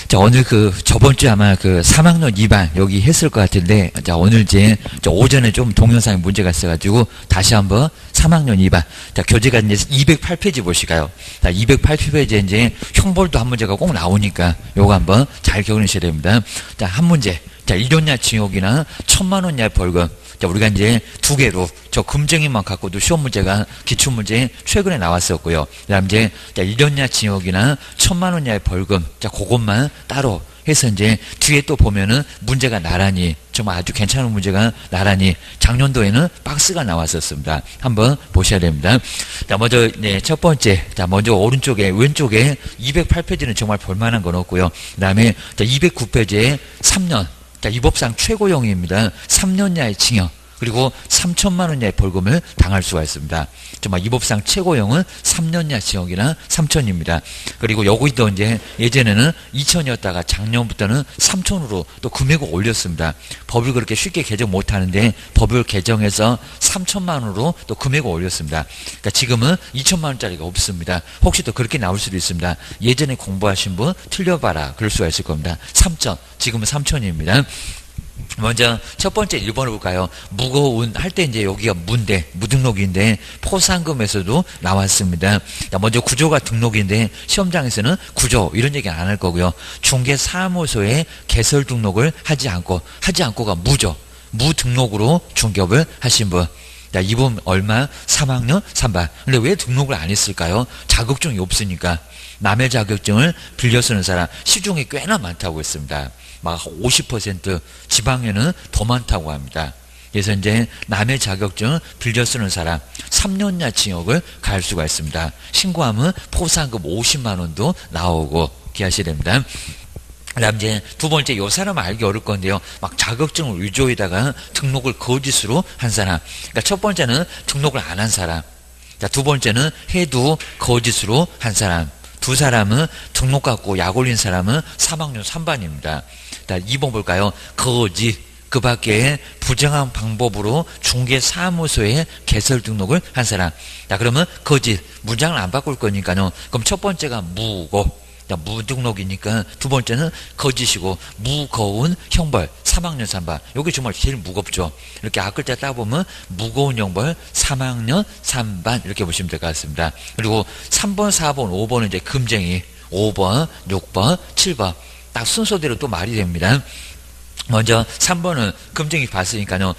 자, 오늘 저번 주에 아마 3학년 2반 여기 했을 것 같은데, 자, 오늘 이제, 오전에 좀 동영상에 문제가 있어가지고, 다시 한번 3학년 2반. 자, 교재가 이제 208페이지 보시까요. 자, 208페이지에 이제 형벌도 한 문제가 꼭 나오니까, 요거 한번 잘 기억하셔야 됩니다. 자, 한 문제. 자, 1년이하 징역이나 1,000만 원 이하의 벌금. 자, 우리가 이제 두 개로, 저 금쟁이만 갖고도 시험 문제가 기출문제 최근에 나왔었고요. 그 다음 이제, 자, 1년 이하 징역이나 1,000만 원 이하의 벌금. 자, 그것만 따로 해서 이제 뒤에 또 보면은 문제가 나란히, 정말 아주 괜찮은 문제가 나란히 작년도에는 박스가 나왔었습니다. 한번 보셔야 됩니다. 자, 먼저, 네, 첫 번째. 자, 먼저 오른쪽에, 왼쪽에 208페이지는 정말 볼만한 건 없고요. 그 다음에, 자, 209페이지에 3년. 자, 이 법상 최고형입니다. 3년 이하의 징역, 그리고 3,000만 원 이하의 벌금을 당할 수가 있습니다. 정말 이 법상 최고형은 3년 이하 징역이나 3,000입니다. 그리고 여기도 이제 예전에는 2,000이었다가 작년부터는 3,000으로 또 금액을 올렸습니다. 법을 그렇게 쉽게 개정 못하는데 법을 개정해서 3,000만 원으로 또 금액을 올렸습니다. 그러니까 지금은 2,000만 원짜리가 없습니다. 혹시 또 그렇게 나올 수도 있습니다. 예전에 공부하신 분 틀려봐라, 그럴 수가 있을 겁니다. 3,000, 지금은 3,000입니다. 먼저 첫 번째 1번을 볼까요? 무거운 할 때 이제 여기가 무인데, 무등록인데 포상금에서도 나왔습니다. 자, 먼저 구조가 등록인데 시험장에서는 구조 이런 얘기 안 할 거고요. 중개사무소에 개설 등록을 하지 않고가 무죠. 무등록으로 중개업을 하신 분. 자, 이분 얼마? 3학년 3반. 근데 왜 등록을 안 했을까요? 자격증이 없으니까. 남의 자격증을 빌려 쓰는 사람 시중에 꽤나 많다고 했습니다. 막 50%, 지방에는 더 많다고 합니다. 그래서 이제 남의 자격증을 빌려 쓰는 사람 3년 이하 징역을 가할 수가 있습니다. 신고하면 포상금 50만 원도 나오고 기하셔야 됩니다. 그다음 이제 두 번째, 요 사람 알기 어려울 건데요. 막 자격증을 위조에다가 등록을 거짓으로 한 사람. 그러니까 첫 번째는 등록을 안 한 사람. 자, 두 번째는 해도 거짓으로 한 사람. 두 사람은 등록 갖고 약 올린 사람은 3학년 3반입니다. 자, 2번 볼까요? 거짓, 그 밖에 부정한 방법으로 중개사무소에 개설 등록을 한 사람. 자, 그러면 거짓, 문장을 안 바꿀 거니까요. 그럼 첫 번째가 무고, 자, 무등록이니까 두 번째는 거짓이고, 무거운 형벌 3학년 3반. 여기 정말 제일 무겁죠. 이렇게 앞글자 따보면 무거운 형벌 3학년 3반 이렇게 보시면 될 것 같습니다. 그리고 3번, 4번, 5번은 이제 금쟁이, 5번, 6번, 7번 딱 순서대로 또 말이 됩니다. 먼저 3번은 금쟁이 봤으니까요.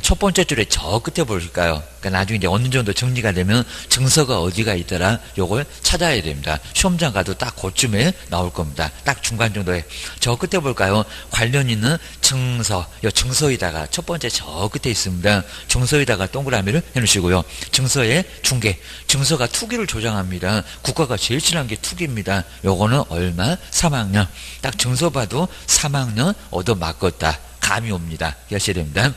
첫 번째 줄에 저 끝에 보실까요? 그러니까 나중에 이제 어느 정도 정리가 되면 증서가 어디가 있더라, 요걸 찾아야 됩니다. 시험장 가도 딱 그쯤에 나올 겁니다. 딱 중간 정도에. 저 끝에 볼까요? 관련 있는 증서, 요 증서에다가 첫 번째 저 끝에 있습니다. 증서에다가 동그라미를 해놓으시고요. 증서의 중개, 증서가 투기를 조장합니다. 국가가 제일 친한 게 투기입니다. 요거는 얼마? 3학년. 딱 증서 봐도 3학년 얻어 맞겠다, 감이 옵니다. 하셔야 됩니다.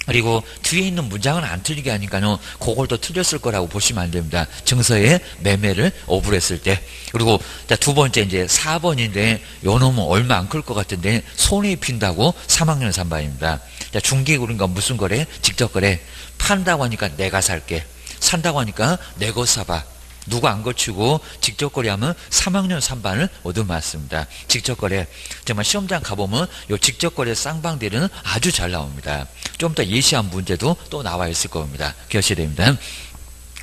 그리고 뒤에 있는 문장은 안 틀리게 하니까요, 그걸 또 틀렸을 거라고 보시면 안 됩니다. 증서에 매매를 오불했을 때. 그리고 자, 두 번째 이제 4번인데 요 놈은 얼마 안 클 것 같은데 손해입힌다고 3학년 3반입니다. 자, 중개 그러니까 무슨 거래? 직접 거래. 판다고 하니까 내가 살게, 산다고 하니까 내 거 사봐. 누가 안 거치고 직접 거래하면 3학년 3반을 얻어맞습니다. 직접 거래. 정말 시험장 가보면 요 직접 거래 쌍방들은 아주 잘 나옵니다. 좀 더 예시한 문제도 또 나와 있을 겁니다. 기억하셔야 됩니다.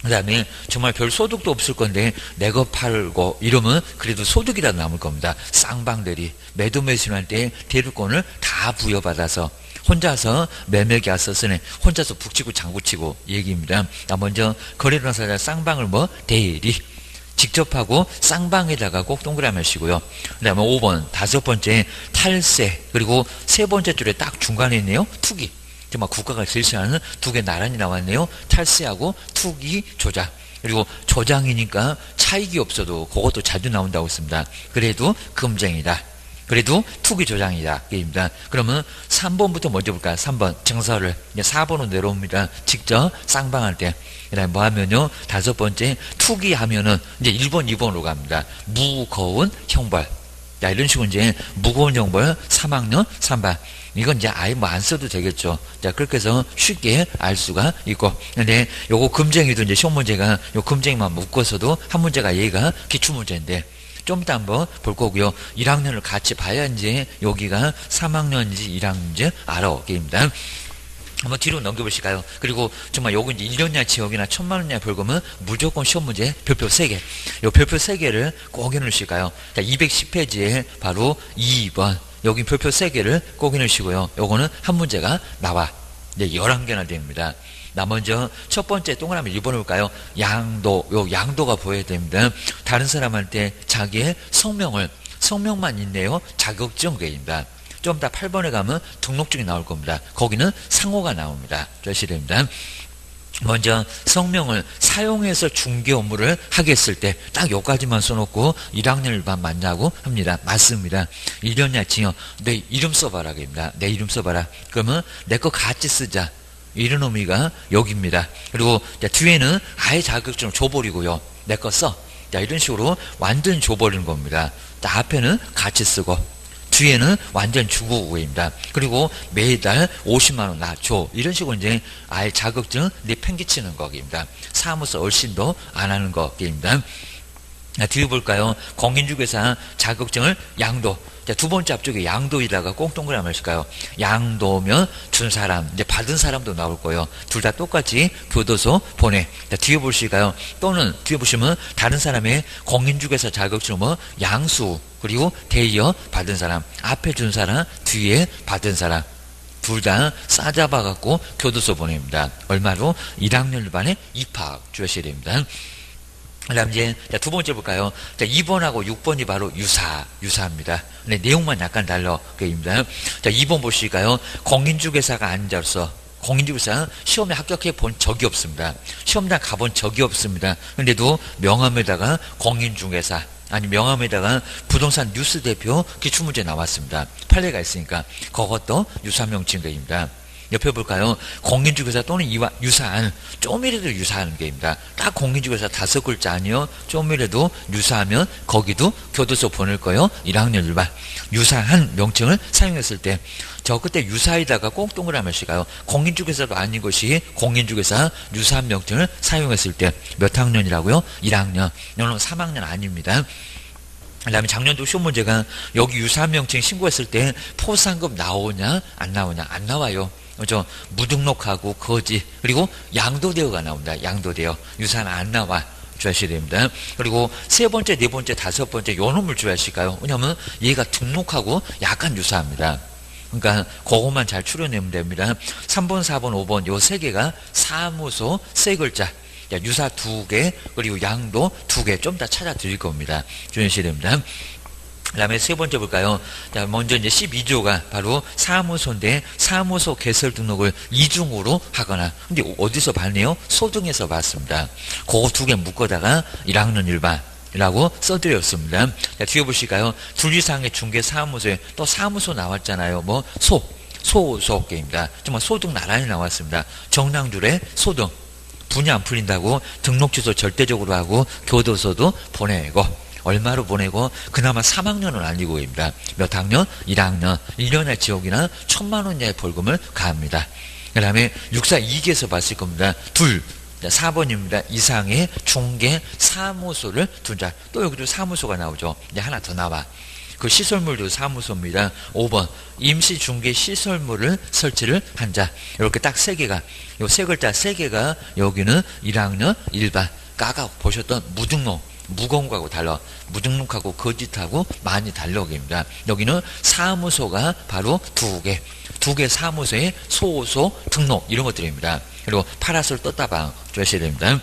그 다음에 정말 별 소득도 없을 건데 내 거 팔고 이러면 그래도 소득이라도 남을 겁니다. 쌍방들이 매도 매수할 때 대류권을 다 부여받아서 혼자서 매매계약서 쓰네, 혼자서 북치고 장구치고 얘기입니다. 먼저 거래를 하는 쌍방을 대리 직접 하고 쌍방에다가 꼭 동그라미 하시고요. 그 다음에 5번 다섯 번째 탈세, 그리고 세 번째 줄에 딱 중간에 있네요. 투기. 정말 국가가 제일 싫어하는 두 개 나란히 나왔네요. 탈세하고 투기, 조작. 그리고 조장이니까 차익이 없어도 그것도 자주 나온다고 했습니다. 그래도 금쟁이다, 그래도 투기 조장이다. 입니다. 그러면 3번부터 먼저 볼까요? 3번 증서를. 이제 4번으로 내려옵니다. 직접 쌍방할 때. 그 다음에 뭐 하면요, 다섯 번째 투기 하면은 이제 1번, 2번으로 갑니다. 무거운 형벌. 자, 이런 식으로 이제 무거운 형벌 3학년 3반. 이건 이제 아예 안 써도 되겠죠. 자, 그렇게 해서 쉽게 알 수가 있고. 근데 요거 금쟁이도 이제 시험 문제가 요 금쟁이만 묶어서도 한 문제가 얘가 기출문제인데, 좀 이따 한번 볼 거고요. 1학년을 같이 봐야 이제 여기가 3학년인지 1학년인지 알아오게입니다. 한번 뒤로 넘겨보실까요? 그리고 정말 요거 이제 1년이나 지역이나 1000만원이나 벌금은 무조건 시험 문제 별표 3개. 요 별표 3개를 꼭 해놓으실까요? 자, 210페이지에 바로 2번. 여기 별표 3개를 꼭 해놓으시고요. 요거는 한 문제가 나와. 이제 11개나 됩니다. 나 먼저 첫 번째 동그라미 1번 해볼까요? 양도. 요 양도가 보여야 됩니다. 다른 사람한테 자기의 성명만 있네요. 자격증입니다. 좀 이따 8번에 가면 등록증이 나올 겁니다. 거기는 상호가 나옵니다. 주셔야 됩니다. 먼저 성명을 사용해서 중개 업무를 하겠을 때 딱 여기까지만 써놓고 1학년 일반 맞냐고 합니다. 맞습니다. 1년이나 징역 내 이름 써봐라 입니다. 내 이름 써봐라. 그러면 내 거 같이 쓰자. 이런 의미가 여기입니다. 그리고 뒤에는 아예 자격증을 줘버리고요. 내 거 써. 자, 이런 식으로 완전 줘버리는 겁니다. 자, 앞에는 같이 쓰고 뒤에는 완전 주고입니다. 그리고 매달 50만원 나 줘. 이런 식으로 이제 아예 자격증 내 팽개치는 거입니다. 사무소 얼씬도 안 하는 거입니다. 뒤에 볼까요? 공인중개사 자격증을 양도. 자, 두 번째 앞쪽에 양도에다가 꼭 동그라미 하실까요? 양도면 준 사람, 이제 받은 사람도 나올 거예요. 둘 다 똑같이 교도소 보내. 자, 뒤에 보실까요? 또는 뒤에 보시면 다른 사람의 공인중개사 자격증은 뭐 양수 그리고 대여 받은 사람, 앞에 준 사람, 뒤에 받은 사람. 둘 다 싸잡아갖고 교도소 보냅니다. 얼마로? 1학년 일반에 입학 주셔야 됩니다. 그 다음 이제 두 번째 볼까요? 자, 2번하고 6번이 바로 유사합니다. 근데 내용만 약간 달라입니다. 자, 2번 보실까요? 공인중개사가 앉아서 공인중개사 시험에 합격해 본 적이 없습니다. 시험장 가본 적이 없습니다. 근데도 명함에다가 공인중개사 아니 명함에다가 부동산 뉴스 대표 기출문제 나왔습니다. 판례가 있으니까 그것도 유사명칭입니다. 옆에 볼까요? 공인중개사 또는 이와 유사한, 좀이라도 유사한 게입니다. 딱 공인중개사 5글자 아니요. 좀이라도 유사하면 거기도 교도소 보낼 거요. 1학년 일반. 유사한 명칭을 사용했을 때, 저 그때 유사에다가 꼭 동그라미 하실까요? 공인중개사도 아닌 것이 공인중개사 유사한 명칭을 사용했을 때 몇 학년이라고요? 1학년. 이거는 3학년 아닙니다. 그 다음에 작년도 시험 문제가 여기 유사한 명칭 신고했을 때 포상금 나오냐 안 나오냐? 안 나와요. 그죠? 무등록하고 거지 그리고 양도대여가 나옵니다. 양도대여 유사한 안 나와 주셔야 됩니다. 그리고 세 번째, 네 번째, 다섯 번째 요 놈을 주셔야실까요? 왜냐하면 얘가 등록하고 약간 유사합니다. 그러니까 그것만 잘 추려내면 됩니다. 3번, 4번, 5번 요 세 개가 사무소 세 글자. 유사 2개 그리고 양도 2개 좀 더 찾아 드릴 겁니다. 주셔야 됩니다. 그 다음에 세 번째 볼까요? 자, 먼저 이제 12조가 바로 사무소인데 사무소 개설 등록을 이중으로 하거나 근데 어디서 봤네요? 소등에서 봤습니다. 그거 2개 묶어다가 1학년 일반이라고 써드렸습니다. 자, 뒤에 보실까요? 둘 이상의 중개 사무소에 또 사무소 나왔잖아요. 뭐 소속입니다. 정말 소등 나란히 나왔습니다. 정량줄에 소등 분이 안 풀린다고 등록 취소 절대적으로 하고 교도소도 보내고 얼마로 보내고 그나마 3학년은 아니고입니다. 몇 학년? 1학년 1년의 지옥이나 1000만원 이하의 벌금을 가합니다. 그 다음에 육사 2기에서 봤을 겁니다. 둘 4번입니다. 이상의 중개 사무소를 둔자. 또 여기도 사무소가 나오죠. 이제 하나 더 나와. 그 시설물도 사무소입니다. 5번 임시 중개 시설물을 설치를 한 자. 이렇게 딱 3개가 요 세 글자 3개가 여기는 1학년 일반 까가 보셨던 무등록 무거운 거하고 달라. 무등록하고 거짓하고 많이 달라입니다. 여기는 사무소가 바로 2개. 2개 사무소에 소소 등록 이런 것들입니다. 그리고 파라솔 떴다방 주셔야 됩니다.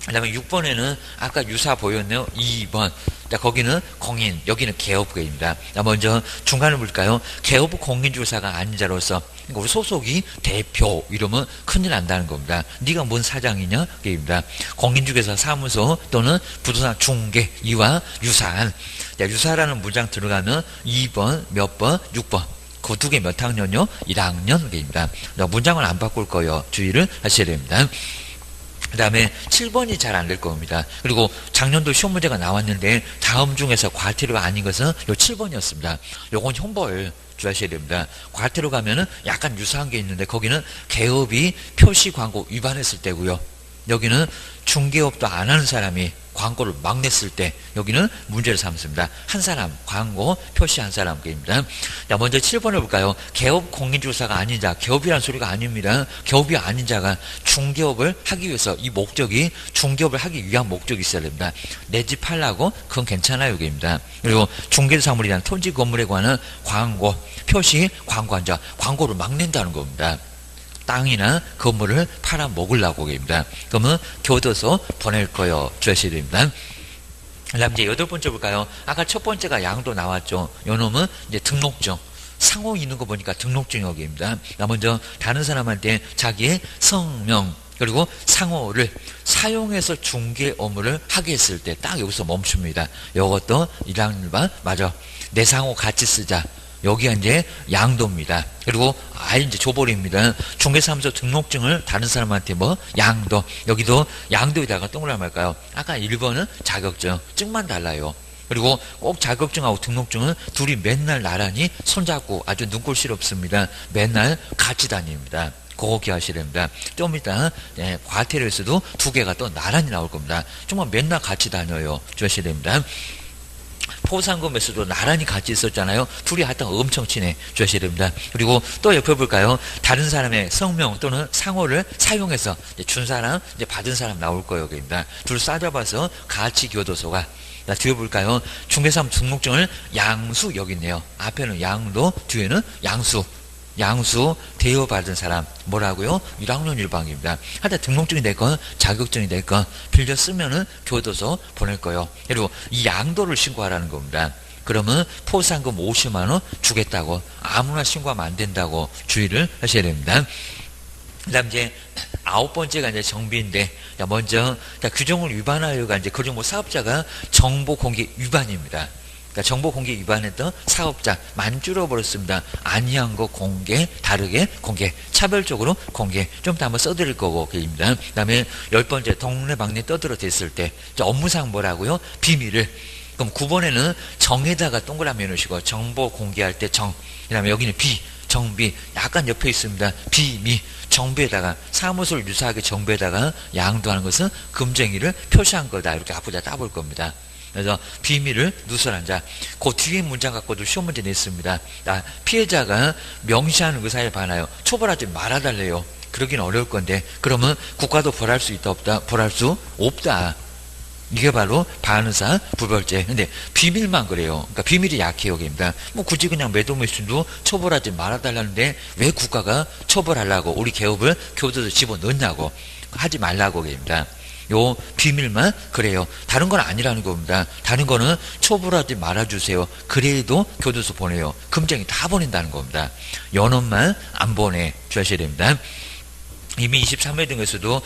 그 다음에 6번에는 아까 유사 보였네요. 2번. 자, 거기는 공인, 여기는 개업부입니다. 자, 먼저 중간을 볼까요? 개업부 공인중개사가 아닌 자로서 우리 소속이 대표 이러면 큰일 난다는 겁니다. 네가 뭔 사장이냐? 게입니다. 공인중개사 사무소 또는 부동산 중개 이와 유사한. 자, 유사라는 문장 들어가면 2번, 몇 번, 6번. 그 2개 몇 학년요? 1학년입니다. 문장을 안 바꿀 거예요. 주의를 하셔야 됩니다. 그 다음에 7번이 잘 안 될 겁니다. 그리고 작년도 시험 문제가 나왔는데 다음 중에서 과태료가 아닌 것은 요 7번이었습니다. 요건 형벌 주셔야 됩니다. 과태료 가면은 약간 유사한 게 있는데 거기는 개업이 표시 광고 위반했을 때고요. 여기는 중개업도 안 하는 사람이 광고를 막 냈을 때 여기는 문제를 삼습니다. 한 사람, 광고 표시 한 사람 입니다. 자, 먼저 7번을 볼까요? 개업 공인중개사가 아닌 자, 개업이라는 소리가 아닙니다. 개업이 아닌 자가 중개업을 하기 위해서 이 목적이 중개업을 하기 위한 목적이 있어야 됩니다. 내 집 팔라고 그건 괜찮아요, 여기입니다. 그리고 중개사물이란 토지 건물에 관한 광고 표시 광고한 자, 광고를 막 낸다는 겁니다. 땅이나 건물을 팔아 먹으려고 입니다. 그러면 교도소 보낼 거요. 주셔야 됩니다. 그다음 이제 8번째 볼까요? 아까 첫 번째가 양도 나왔죠. 요 놈은 이제 등록증. 상호 있는 거 보니까 등록증 여기입니다. 먼저 다른 사람한테 자기의 성명 그리고 상호를 사용해서 중개 업무를 하게 했을 때 딱 여기서 멈춥니다. 요것도 1학년반 맞아. 내 상호 같이 쓰자. 여기가 이제 양도입니다. 그리고 아예 이제 줘버립니다. 중개사무소 등록증을 다른 사람한테 뭐 양도. 여기도 양도에다가 동그라미 할까요? 아까 1번은 자격증. 증만 달라요. 그리고 꼭 자격증하고 등록증은 둘이 맨날 나란히 손잡고 아주 눈꼴실 없습니다. 맨날 같이 다닙니다. 그거 기억하셔야 됩니다. 좀 이따 과태료에서도 두 개가 또 나란히 나올 겁니다. 정말 맨날 같이 다녀요. 주셔야 됩니다. 포상금에서도 나란히 같이 있었잖아요. 둘이 하여튼 엄청 친해. 주셔야 됩니다. 그리고 또 옆에 볼까요? 다른 사람의 성명 또는 상호를 사용해서 준 사람, 이제 받은 사람 나올 거예요. 여기입니다. 둘 싸잡아서 같이 교도소가. 자, 뒤에 볼까요? 중개사무 등록증을 양수 여기 있네요. 앞에는 양도, 뒤에는 양수. 양수 대여받은 사람 뭐라고요? 1학년 1반입니다. 하여튼 등록증이 됐건 자격증이 됐건 빌려 쓰면은 교도소 보낼 거예요. 그리고 이 양도를 신고하라는 겁니다. 그러면 포상금 50만 원 주겠다고 아무나 신고하면 안 된다고 주의를 하셔야 됩니다. 그다음 이제 9번째가 이제 정비인데, 자, 먼저 규정을 위반하여가 이제 그중 사업자가 정보 공개 위반입니다. 그러니까 정보 공개 위반했던 사업자 많이 줄여버렸습니다. 아니한 거 공개, 다르게 공개, 차별적으로 공개. 좀 더 한번 써드릴 거고, 그입니다. 그 다음에 10번째, 동네방네 떠들어댔을 때, 업무상 뭐라고요? 비밀을. 그럼 9번에는 정에다가 동그라미 넣으시고, 정보 공개할 때 정. 그 다음에 여기는 비, 정비. 약간 옆에 있습니다. 비미. 정비에다가, 사무소를 유사하게 정비에다가 양도하는 것은 금쟁이를 표시한 거다. 이렇게 앞으로 따볼 겁니다. 그래서 비밀을 누설한 자. 그 뒤에 문장 갖고도 시험 문제 냈습니다. 피해자가 명시하는 의사에 반하여 처벌하지 말아달래요. 그러긴 어려울 건데, 그러면 국가도 벌할 수 있다 없다? 벌할 수 없다. 이게 바로 반의사 불벌죄. 근데 비밀만 그래요. 그러니까 비밀이 약해요. 여기입니다. 뭐 굳이 그냥 매도매수도 처벌하지 말아달라는데 왜 국가가 처벌하려고 우리 개업을 교도소에 집어넣냐고 하지 말라고 여기입니다. 요 비밀만 그래요. 다른 건 아니라는 겁니다. 다른 거는 처벌하지 말아주세요. 그래도 교도소 보내요. 금쟁이 다 보낸다는 겁니다. 연원만 안 보내 주셔야 됩니다. 이미 23회 등에서도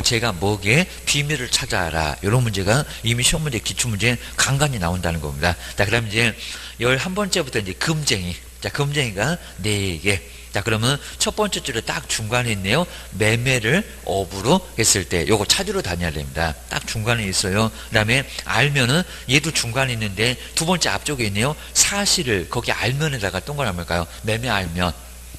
제가 뭐게 비밀을 찾아라. 이런 문제가 이미 시험 문제, 기출 문제 간간히 나온다는 겁니다. 자, 그다음 이제 11번째부터 이제 금쟁이. 자, 금쟁이가 4개. 자, 그러면 첫 번째 줄에 딱 중간에 있네요. 매매를 업으로 했을 때 요거 찾으러 다녀야 됩니다. 딱 중간에 있어요. 그 다음에 알면은 얘도 중간에 있는데 두 번째 앞쪽에 있네요. 사실을 거기 알면에다가 동그라미 할까요? 매매 알면.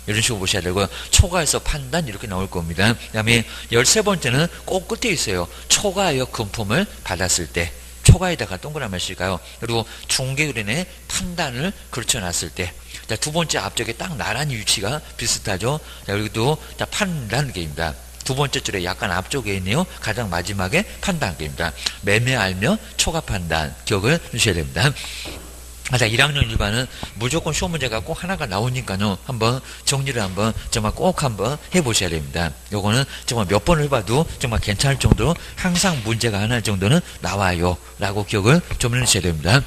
이런 식으로 보셔야 되고요. 초과해서 판단 이렇게 나올 겁니다. 그 다음에 13번째는 꼭 끝에 있어요. 초과하여 금품을 받았을 때. 초과에다가 동그라미 하실까요? 그리고 중개인의 판단을 그르쳐놨을 때. 자, 두 번째 앞쪽에 딱 나란히 위치가 비슷하죠? 자, 그리고 또 판단계입니다. 두 번째 줄에 약간 앞쪽에 있네요. 가장 마지막에 판단계입니다. 매매 알면 초과 판단 기억을 주셔야 됩니다. 자, 1학년 1반은 무조건 시험 문제가 꼭 하나가 나오니까요. 한번 정리를 한번 정말 꼭 한번 해보셔야 됩니다. 요거는 정말 몇 번을 해봐도 정말 괜찮을 정도로 항상 문제가 하나 정도는 나와요. 라고 기억을 좀 해주셔야 됩니다.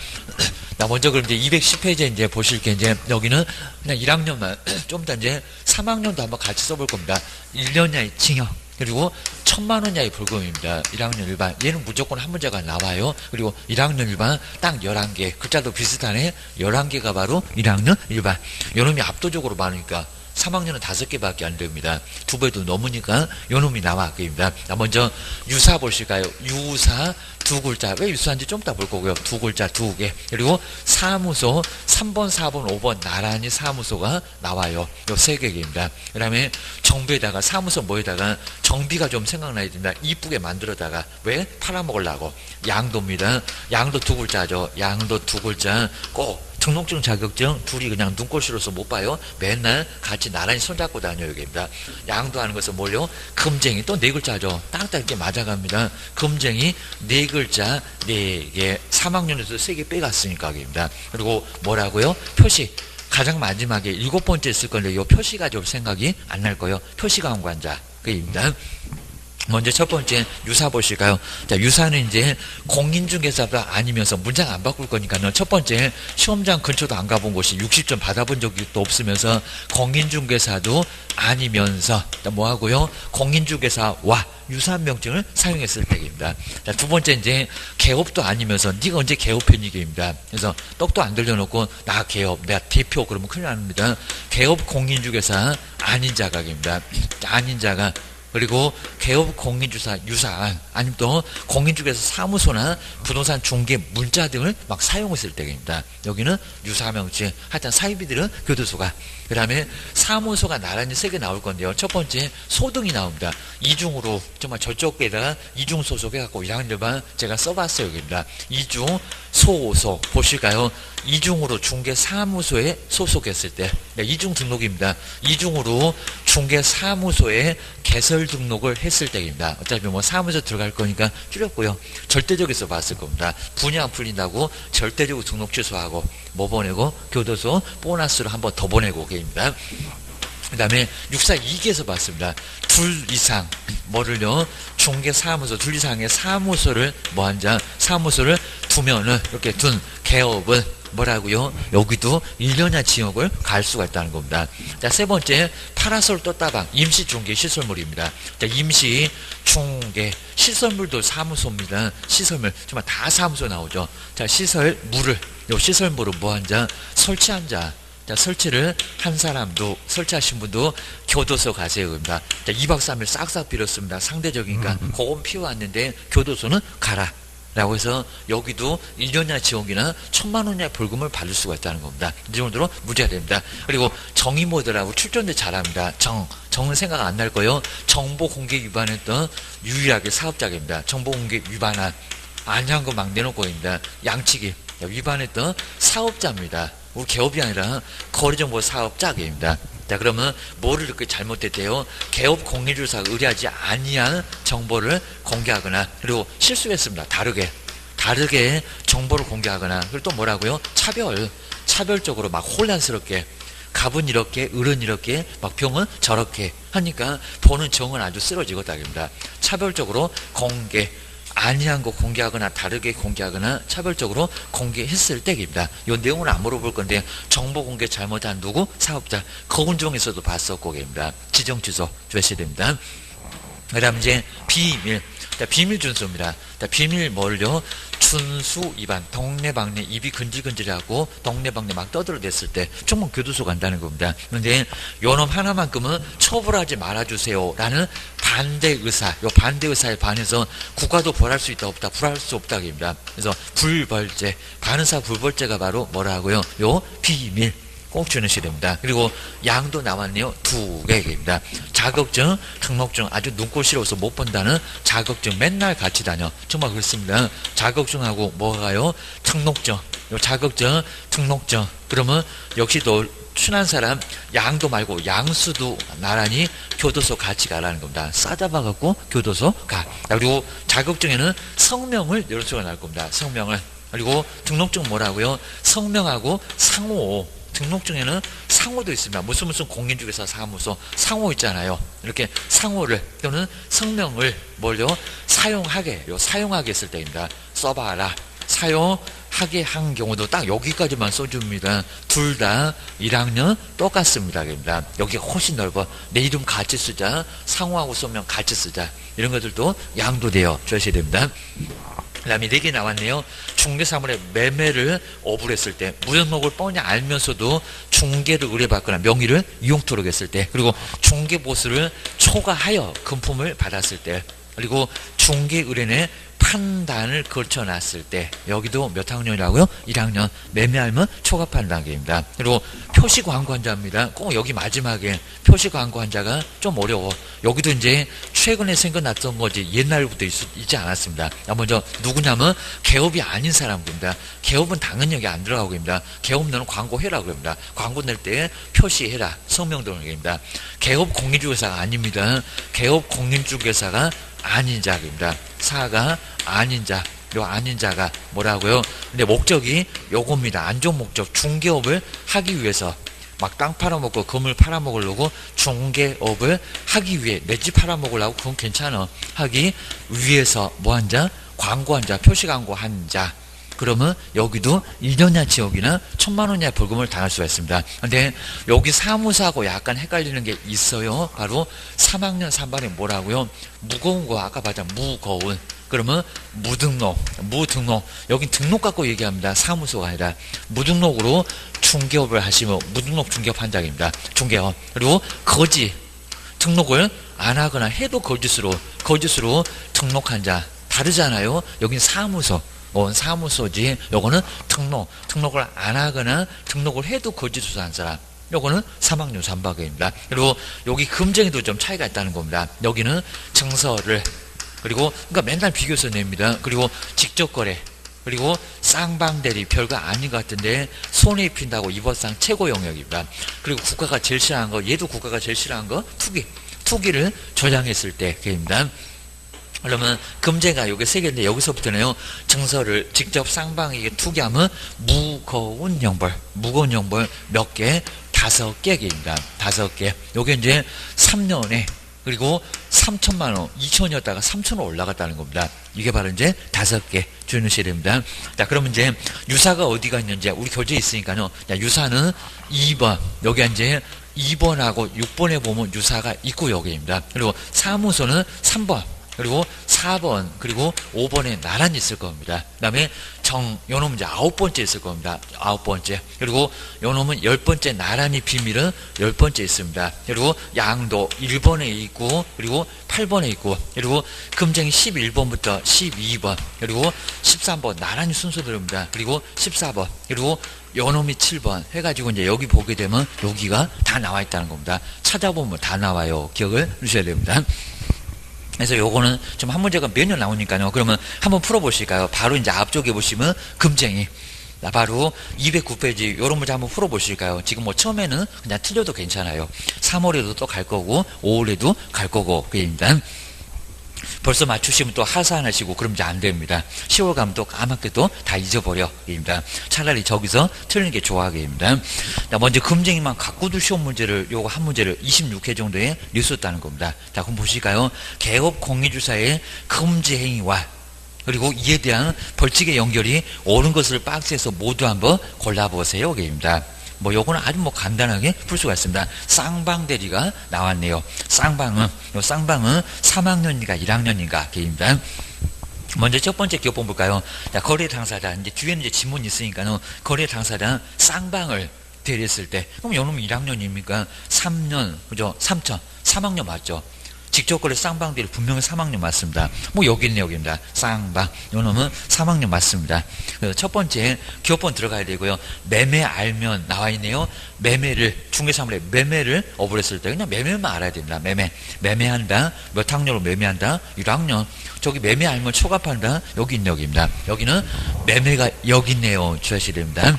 나 먼저 그럼 이제 210페이지에 이제 보실 게 이제 여기는 그냥 1학년만 좀 더 이제 3학년도 한번 같이 써볼 겁니다. 1년 이하의 징역. 그리고 1,000만 원 이하의 벌금입니다. 1학년 1반. 얘는 무조건 한 문제가 나와요. 그리고 1학년 1반 딱 11개. 글자도 비슷하네. 11개가 바로 1학년 1반. 요놈이 압도적으로 많으니까 3학년은 5개밖에 안 됩니다. 2배도 넘으니까 요놈이 나와. 그입니다. 먼저 유사 보실까요? 유사 두 글자. 왜 유사한지 좀 이따 볼 거고요. 두 글자 두 개. 그리고 사무소 3번, 4번, 5번 나란히 사무소가 나와요. 요 세 개입니다. 그 다음에 정비에다가 사무소 뭐에다가 정비가 좀 생각나야 됩니다. 이쁘게 만들어다가 왜? 팔아먹으려고. 양도입니다. 양도 두 글자죠. 양도 두 글자. 꼭 등록증 자격증 둘이 그냥 눈꼴시로서 못 봐요. 맨날 같이 나란히 손잡고 다녀요. 여기입니다. 양도하는 것은 뭘요? 금쟁이 또 네 글자죠. 딱딱 이렇게 맞아갑니다. 금쟁이 네 글자 네 개. 3학년에서 세 개 빼갔으니까 여기입니다. 그리고 뭐라고요? 표시. 가장 마지막에 7번째 있을 건데 이 표시가 좀 생각이 안 날 거예요. 표시관관자. 그입니다. 먼저 첫 번째 유사 보실까요? 자, 유사는 이제 공인중개사가 아니면서 문장 안 바꿀 거니까요. 첫 번째 시험장 근처도 안 가본 곳이 60점 받아본 적이 또 없으면서 공인중개사도 아니면서 뭐 하고요? 공인중개사와 유사한 명칭을 사용했을 때입니다. 자, 두 번째 이제 개업도 아니면서 네가 언제 개업했니기입니다. 그래서 떡도 안 들려놓고 나 개업, 내가 대표 그러면 큰일 납니다. 개업 공인중개사 아닌 자각입니다. 아닌 자각. 그리고 개업 공인주사 유사 아니면 또 공인중개사 사무소나 부동산 중개 문자 등을 막 사용했을 때입니다. 여기는 유사 명칭. 하여튼 사이비들은 교도소가. 그 다음에 사무소가 나란히 세 개 나올 건데요. 첫 번째 소등이 나옵니다. 이중으로 정말 저쪽에다가 이중 소속해갖고 1학년 일반 제가 써봤어요. 여기입니다. 이중 소속 보실까요? 이중으로 중개사무소에 소속했을 때 이중 등록입니다. 이중으로 중개사무소에 개설 등록을 했을 때입니다. 어차피 뭐 사무소 들어갈 거니까 줄였고요. 절대적에서 봤을 겁니다. 분야 안 풀린다고 절대적으로 등록 취소하고 뭐 보내고 교도소 보너스로 한번 더 보내고 계입니다. 그 다음에 642기에서 봤습니다. 둘 이상 뭐를요? 중개사무소 둘 이상의 사무소를 뭐한자 사무소를 두면은 이렇게 둔 개업은 뭐라고요? 여기도 1년이나 지역을 갈 수가 있다는 겁니다. 자, 세 번째 파라솔 떴다방 임시 중개 시설물입니다. 자, 임시 중개 시설물도 사무소입니다. 시설물 정말 다 사무소 나오죠. 자, 시설물을 요 시설물을 뭐한자 설치한 자. 자, 설치를 한 사람도 설치하신 분도 교도소 가세요. 입니다. 자, 2박 3일 싹싹 빌었습니다. 상대적이니까 그건 피워왔는데 교도소는 가라. 라고 해서 여기도 1년이나 지옥이나 1,000만 원이나 벌금을 받을 수가 있다는 겁니다. 이 정도로 무죄가 됩니다. 그리고 정의 모델하고 출전도 잘합니다. 정은 생각 안 날 거예요. 정보 공개 위반했던 유일하게 사업자입니다. 정보 공개 위반한 아니한 거 막 내놓고 있습니다. 양치기 위반했던 사업자입니다. 우리 개업이 아니라 거래정보 사업자입니다. 자, 그러면 뭐를 이렇게 잘못됐대요? 개업 공인주사가 의뢰하지 아니한 정보를 공개하거나 그리고 실수했습니다. 다르게 정보를 공개하거나 그리고 또 뭐라고요? 차별적으로 막 혼란스럽게 갑은 이렇게 을은 이렇게 막 병은 저렇게 하니까 보는 정은 아주 쓰러지겠다입니다. 차별적으로 공개 아니한 거 공개하거나 다르게 공개하거나 차별적으로 공개했을 때입니다. 이 내용은 안 물어볼 건데 정보 공개 잘못한 누구? 사업자. 거군중에서도 봤었고 입니다. 지정 취소 조회해야 됩니다. 그 다음 이제 비밀. 자, 비밀 준수입니다. 자, 비밀 뭘요? 준수 위반. 동네방네 입이 근질근질하고 동네방네 막 떠들어댔을 때 정말 교도소 간다는 겁니다. 그런데 요놈 하나만큼은 처벌하지 말아주세요 라는 반대 의사. 요 반대 의사에 반해서 국가도 벌할 수 있다 없다 불할 수 없다 입니다. 그래서 불벌죄. 반의사 불벌죄가 바로 뭐라고요? 요 비밀. 꼭 주셔야 됩니다. 그리고 양도 나왔네요. 2개입니다. 자격증, 등록증 아주 눈꼴시러워서 못 본다는 자격증 맨날 같이 다녀. 정말 그렇습니다. 자격증하고 뭐가요? 등록증. 요 자격증, 등록증. 그러면 역시 또 친한 사람 양도 말고 양수도 나란히 교도소 같이 가라는 겁니다. 싸잡아갖고 교도소 가. 그리고 자격증에는 성명을 이럴 수가 날 겁니다. 성명을. 그리고 등록증 뭐라고요? 성명하고 상호. 등록증에는 상호도 있습니다. 무슨 공인중개사 사무소 상호 있잖아요. 이렇게 상호를 또는 성명을 뭘요? 사용하게 했을 때입니다. 써봐라. 사용하게 한 경우도 딱 여기까지만 써줍니다. 둘 다 1학년 똑같습니다. 여기가 훨씬 넓어. 내 이름 같이 쓰자. 상호하고 성명 같이 쓰자. 이런 것들도 양도되어 주셔야 됩니다. 그 다음에 4개 나왔네요. 중개사물의 매매를 어불했을 때 무등록을 뻔히 알면서도 중개를 의뢰받거나 명의를 이용토록 했을 때 그리고 중개보수를 초과하여 금품을 받았을 때 그리고 중개 의뢰인의 판단을 거쳐놨을 때 여기도 몇 학년이라고요? 1학년. 매매알면 초과 판단계입니다. 그리고 표시 광고 환자입니다. 꼭 여기 마지막에 표시 광고 환자가 좀 어려워. 여기도 이제 최근에 생겨났던 거지 옛날부터 있지 않았습니다. 먼저 누구냐면 개업이 아닌 사람입니다. 개업은 당연히 여기 안 들어가고 입니다. 개업 너는 광고해라고 합니다. 광고 낼 때 표시해라. 성명 등록입니다. 개업 공인중개사가 아닙니다. 개업 공인중개사가 아닌 자입니다. 사가 아닌 자. 요 아닌 자가 뭐라고요? 근데 목적이 요겁니다. 안전 목적. 중개업을 하기 위해서 막 땅 팔아먹고 건물 팔아먹으려고 중개업을 하기 위해 내 집 팔아먹으려고 그건 괜찮아. 하기 위해서 뭐 한 자? 광고한 자, 표시 광고한 자. 그러면 여기도 1년이나 여기는 1,000만 원 이하 벌금을 당할 수가 있습니다. 근데 여기 사무소하고 약간 헷갈리는 게 있어요. 바로 3학년 3반이 뭐라고요? 무거운 거 아까 봤잖아. 무거운. 그러면 무등록. 여긴 등록 갖고 얘기합니다. 사무소가 아니라 무등록으로 중개업을 하시면 무등록 중개업 환자입니다. 중개업. 그리고 거짓. 등록을 안 하거나 해도 거짓으로 등록한 자. 다르잖아요. 여긴 사무소. 사무소지. 요거는 등록을 안 하거나 등록을 해도 거짓으로 한 사람. 요거는 3학년 3박입니다. 그리고 여기 금쟁이도 좀 차이가 있다는 겁니다. 여기는 증서를 그리고 그러니까 맨날 비교해서 냅니다. 그리고 직접 거래 그리고 쌍방대리 별거 아닌 것 같은데 손해 입힌다고 이번상 최고 영역입니다. 그리고 국가가 제일 싫어하는 거 얘도 국가가 제일 싫어하는 거 투기를 저장했을 때 그입니다. 그러면 금제가 요게 세 개인데 여기서부터는요 증서를 직접 쌍방에게 투기하면 무거운 형벌 몇 개? 5개입니다. 5개. 요게 이제 3년에 그리고 3천만 원, 2천이었다가 3천원 올라갔다는 겁니다. 이게 바로 이제 5개 주의하셔야 됩니다. 자, 그러면 이제 유사가 어디가 있는지 우리 교재에 있으니까요. 자, 유사는 2번. 여기 이제 2번하고 6번에 보면 유사가 있고 여기입니다. 그리고 사무소는 3번. 그리고 4번, 그리고 5번에 나란히 있을 겁니다. 그 다음에 요놈은 이제 9번째 있을 겁니다. 9번째. 그리고 요놈은 10번째 나란히 비밀은 10번째 있습니다. 그리고 양도 1번에 있고, 그리고 8번에 있고, 그리고 금쟁이 11번부터 12번, 그리고 13번 나란히 순서대로입니다. 그리고 14번, 그리고 요놈이 7번 해가지고 이제 여기 보게 되면 여기가 다 나와 있다는 겁니다. 찾아보면 다 나와요. 기억을 해주셔야 됩니다. 그래서 요거는 좀 한 문제가 몇 년 나오니까요. 그러면 한번 풀어보실까요? 바로 이제 앞쪽에 보시면 금쟁이. 바로 209페이지 요런 문제 한번 풀어보실까요? 지금 뭐 처음에는 그냥 틀려도 괜찮아요. 3월에도 또 갈 거고 5월에도 갈 거고 그입니다. 벌써 맞추시면 또 하산하시고 그럼 이제 안 됩니다. 10월 가면 또 까맣게 또 다 잊어버려. 입니다. 차라리 저기서 틀리는 게 좋아하게입니다. 먼저 금쟁이만 갖고도 시험 문제를 요거 한 문제를 26회 정도에 냈었다는 겁니다. 자, 그럼 보실까요? 개업 공인주사의 금지 행위와 그리고 이에 대한 벌칙의 연결이 옳은 것을 박스에서 모두 한번 골라보세요. 입니다. 뭐 요거는 아주 뭐 간단하게 풀 수가 있습니다. 쌍방대리가 나왔네요. 쌍방은 3학년인가 1학년인가 게입니다. 먼저 첫 번째 기업본 볼까요? 자, 거래 당사자 이제 뒤에는 이제 지문이 있으니까요. 거래 당사자 쌍방을 대리했을 때 그럼 요놈은 1학년입니까? 3년 그죠? 3학년 맞죠? 직접 거래 쌍방대리 분명히 3학년 맞습니다. 뭐 여기 있네 여기입니다. 쌍방 요놈은 3학년 맞습니다. 그래서 첫 번째 기업본 들어가야 되고요. 매매 알면 나와 있네요. 매매를 중개사물에 매매를 어불했을 때 그냥 매매만 알아야 됩니다. 매매한다. 몇 학년으로 매매한다? 1학년. 저기 매매 알면 초과한다. 여기 있네 여기입니다. 여기는 매매가 여기 있네요. 주의하셔야 됩니다.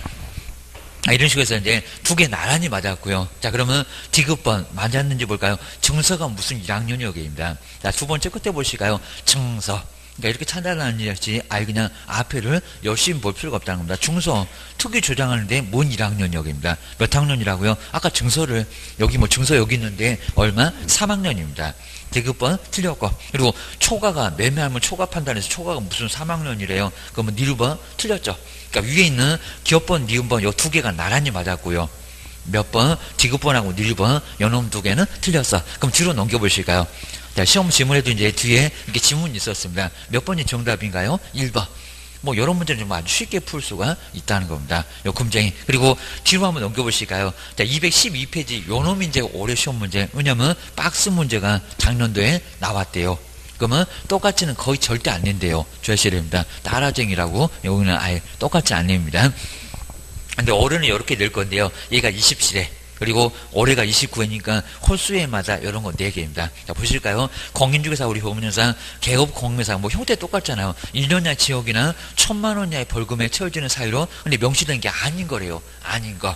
이런 식으로 해서 이제 두 개 나란히 맞았고요. 자, 그러면 디귿번 맞았는지 볼까요? 증서가 무슨 1학년이 여기입니다. 자, 두 번째 끝에 보실까요? 증서. 그러니까 이렇게 찾아다니지, 그냥 앞에를 열심히 볼 필요가 없다는 겁니다. 중서, 특이 조장하는데 뭔 1학년 여기입니다. 몇 학년이라고요? 아까 증서를, 여기 뭐 증서 여기 있는데 얼마? 3학년입니다. 디귿번 틀렸고. 그리고 초과가, 매매하면 초과 판단해서 초과가 무슨 3학년이래요. 그러면 니르번 틀렸죠. 그러니까 위에 있는 기업번, 니은번 요 두 개가 나란히 맞았고요. 몇 번? 디귿번하고 니르번 요놈 두 개는 틀렸어. 그럼 뒤로 넘겨보실까요? 자, 시험 지문에도 이제 뒤에 이렇게 지문이 있었습니다. 몇 번이 정답인가요? 1번. 뭐 이런 문제는 좀 아주 쉽게 풀 수가 있다는 겁니다. 요 금쟁이. 그리고 뒤로 한번 넘겨보실까요? 자, 212페이지 요놈이 이제 올해 시험 문제. 왜냐면 박스 문제가 작년도에 나왔대요. 그러면 똑같이는 거의 절대 안 낸대요. 주하셔야 됩니다. 따라쟁이라고 여기는 아예 똑같이 안 냅니다. 근데 올해는 이렇게 낼 건데요. 얘가 27회. 그리고 올해가 29회니까 홀수회마다 이런 거 4개입니다. 자, 보실까요? 공인중개사 우리 보면상 개업 공매사 뭐 형태 똑같잖아요. 1년이나 지역이나 1,000만 원 이하의 벌금에 처해지는 사유로 근데 명시된 게 아닌 거래요. 아닌 거.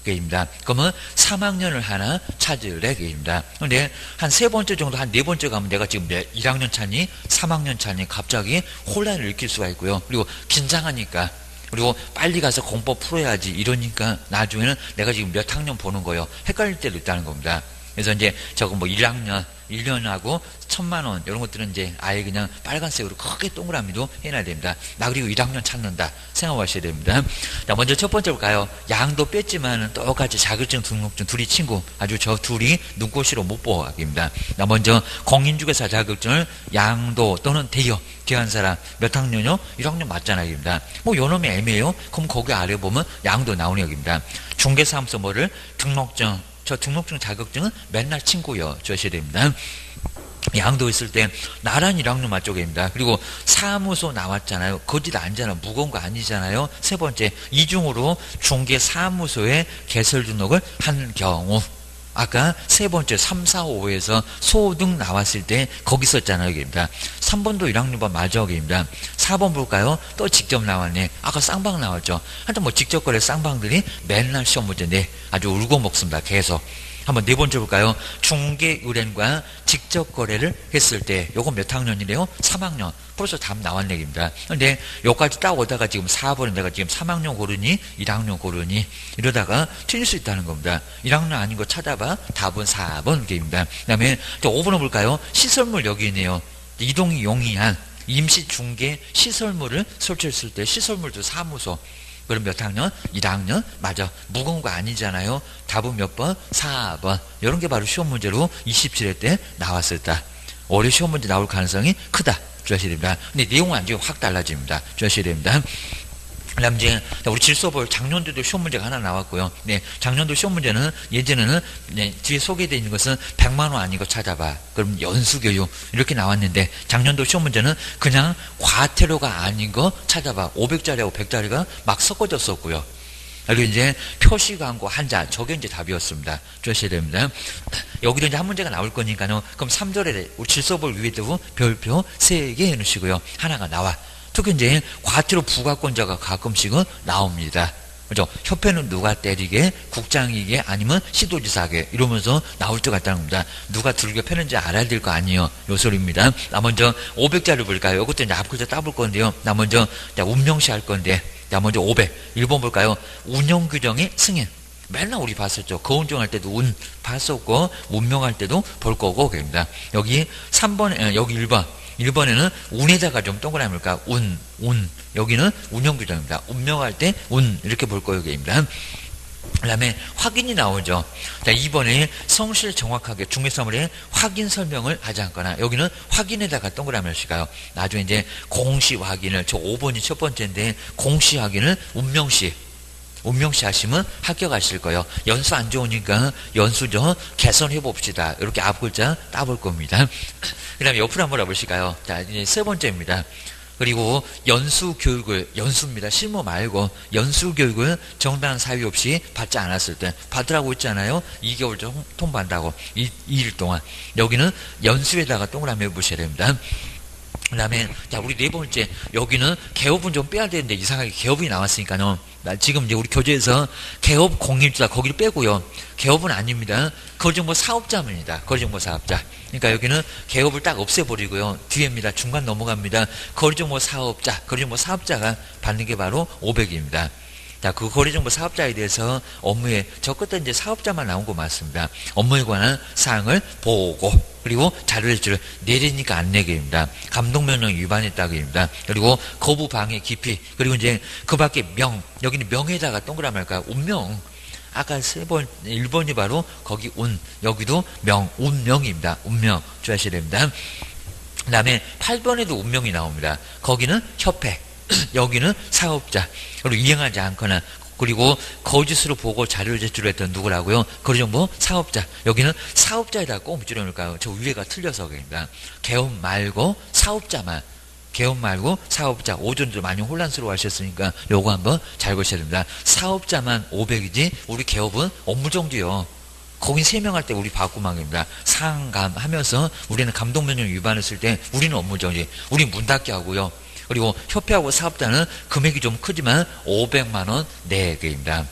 입니다. 그러면 3학년을 하나 찾으래 입니다. 근데 한 3번째 정도 한 4번째 가면 내가 지금 1학년 차니 3학년 차니 갑자기 혼란을 일으킬 수가 있고요. 그리고 긴장하니까 그리고 빨리 가서 공법 풀어야지 이러니까 나중에는 내가 지금 몇 학년 보는 거예요. 헷갈릴 때도 있다는 겁니다. 그래서 이제 저거 뭐 1학년 1년하고 1,000만 원 이런 것들은 이제 아예 그냥 빨간색으로 크게 동그라미도 해놔야 됩니다. 나 그리고 1학년 찾는다 생각하셔야 됩니다. 자, 먼저 첫 번째 볼까요? 양도 뺐지만 똑같이 자격증 등록증 둘이 친구 아주 저 둘이 눈꽃으로 못 보아입니다. 자, 먼저 공인중개사 자격증을 양도 또는 대한 사람 몇 학년요? 1학년 맞잖아요. 입니다. 뭐 요놈이 애매해요. 그럼 거기 아래 보면 양도 나오는 여기입니다. 중개사무소 뭐를 등록증 저 등록증 자격증은 맨날 친구요. 주셔야 됩니다. 양도 있을 때 나란 1학년 맞쪽입니다. 그리고 사무소 나왔잖아요. 거기다 앉잖아요. 무거운 거 아니잖아요. 세 번째 이중으로 중개사무소에 개설 등록을 한 경우 아까 세 번째 3, 4, 5에서 소등 나왔을 때 거기 있었잖아요. 여기입니다. 3번도 1학년반 맞아 여기입니다. 4번 볼까요? 또 직접 나왔네. 아까 쌍방 나왔죠. 하여튼 뭐 직접 거래 쌍방들이 맨날 시험 문제인데 아주 울고 먹습니다. 계속. 한번 네 번째 볼까요? 중개 의뢰인과 직접 거래를 했을 때 요거 몇 학년이래요? 3학년. 벌써 답 나왔네 얘기입니다. 근데 요까지 딱 오다가 지금 4번은 내가 지금 3학년 고르니 1학년 고르니 이러다가 틀릴 수 있다는 겁니다. 1학년 아닌 거 찾아봐. 답은 4번 얘기입니다. 그 다음에 5번을 볼까요? 시설물 여기 있네요. 이동이 용이한 임시 중개 시설물을 설치했을 때 시설물도 사무소 그럼 몇 학년? 1학년? 맞아. 무거운 거 아니잖아요. 답은 몇 번? 4번. 이런 게 바로 시험 문제로 27회 때 나왔었다. 올해 시험 문제 나올 가능성이 크다. 주셔야 됩니다. 근데 내용은 아주 확 달라집니다. 주셔야 됩니다. 그 다음 이제 우리 질서볼 작년도도 시험 문제가 하나 나왔고요. 네, 작년도 시험 문제는 예전에는 네, 뒤에 소개되어 있는 것은 100만 원 아니고 찾아봐. 그럼 연수교육 이렇게 나왔는데 작년도 시험 문제는 그냥 과태료가 아닌 거 찾아봐. 500짜리하고 100짜리가 막 섞어졌었고요. 그리고 이제 표시광고 한자 저게 이제 답이었습니다. 주셔야 됩니다. 여기도 이제 한 문제가 나올 거니까요. 그럼 3절에 우리 질서볼 위에도 별표 3개 해놓으시고요. 하나가 나와. 특히 이제 과태료 부과권자가 가끔씩은 나옵니다. 그죠? 협회는 누가 때리게, 국장이게, 아니면 시도지사게 이러면서 나올 때가 있다는 겁니다. 누가 들게 패는지 알아야 될 거 아니에요. 요 소리입니다. 나 먼저 500자를 볼까요? 이것도 이제 앞글자 따볼 건데요. 나 먼저 운명시 할 건데, 나 먼저 500. 1번 볼까요? 운영규정의 승인. 맨날 우리 봤었죠. 거운정할 때도 운 봤었고, 운명할 때도 볼 거고, 그럽니다. 여기 3번, 여기 1번. 1번에는 운에다가 좀 동그라미일까? 운. 여기는 운영규정입니다. 운명할 때 운. 이렇게 볼 거예요. 입니다. 그 다음에 확인이 나오죠. 자, 2번에 성실 정확하게 중개사물에 확인 설명을 하지 않거나 여기는 확인에다가 동그라미를 씌가요. 나중에 이제 공시 확인을 저 5번이 첫 번째인데 공시 확인을 운명시 하시면 합격하실 거예요. 연수 안 좋으니까 연수 좀 개선해 봅시다. 이렇게 앞글자 따볼 겁니다. 그 다음에 옆으로 한번 해보실까요? 자, 이제 세 번째입니다. 그리고 연수교육을, 연수입니다. 실무 말고 연수교육을 정당한 사유 없이 받지 않았을 때 받으라고 했잖아요. 2개월 좀 통보한다고 2일 동안. 여기는 연수에다가 동그라미 해보셔야 됩니다. 그 다음에 자 우리 네 번째 여기는 개업은 좀 빼야 되는데 이상하게 개업이 나왔으니까요. 지금 이제 우리 교재에서 개업 공인주다 거기를 빼고요. 개업은 아닙니다. 거정보 사업자입니다. 거정보 사업자. 그러니까 여기는 개업을 딱 없애버리고요. 뒤에입니다. 중간 넘어갑니다. 거리정보 사업자. 거리정보 사업자가 받는 게 바로 500입니다. 자, 그 거리정보 사업자에 대해서 업무에, 저 끝에 이제 사업자만 나온 거 맞습니다. 업무에 관한 사항을 보고, 그리고 자료를 내리니까 안 내게입니다. 감독명령 위반했다고입니다. 그리고 거부 방해 기피, 그리고 이제 그 밖에 여기는 명에다가 동그라미 할까요? 운명. 아까 1번이 바로 거기 여기도 운명입니다. 운명. 주의하셔야 됩니다. 그 다음에 8번에도 운명이 나옵니다. 거기는 협회. 여기는 사업자. 그리고 이행하지 않거나 그리고 거짓으로 보고 자료를 제출했던 누구라고요? 거래정보 사업자. 여기는 사업자에다가 꼭 붙여놓을까요? 저 위에가 틀려서 그럽니다. 개업 말고 사업자만. 개업 말고 사업자. 오전도 많이 혼란스러워 하셨으니까 요거 한번 잘 보셔야 됩니다. 사업자만 500이지 우리 개업은 업무정지요. 거긴 3명 할 때 우리 바꾸망입니다. 상감하면서 우리는 감독명령 위반했을 때 우리는 업무정지. 우리 문 닫게 하고요. 그리고 협회하고 사업자는 금액이 좀 크지만 500만원 내외입니다.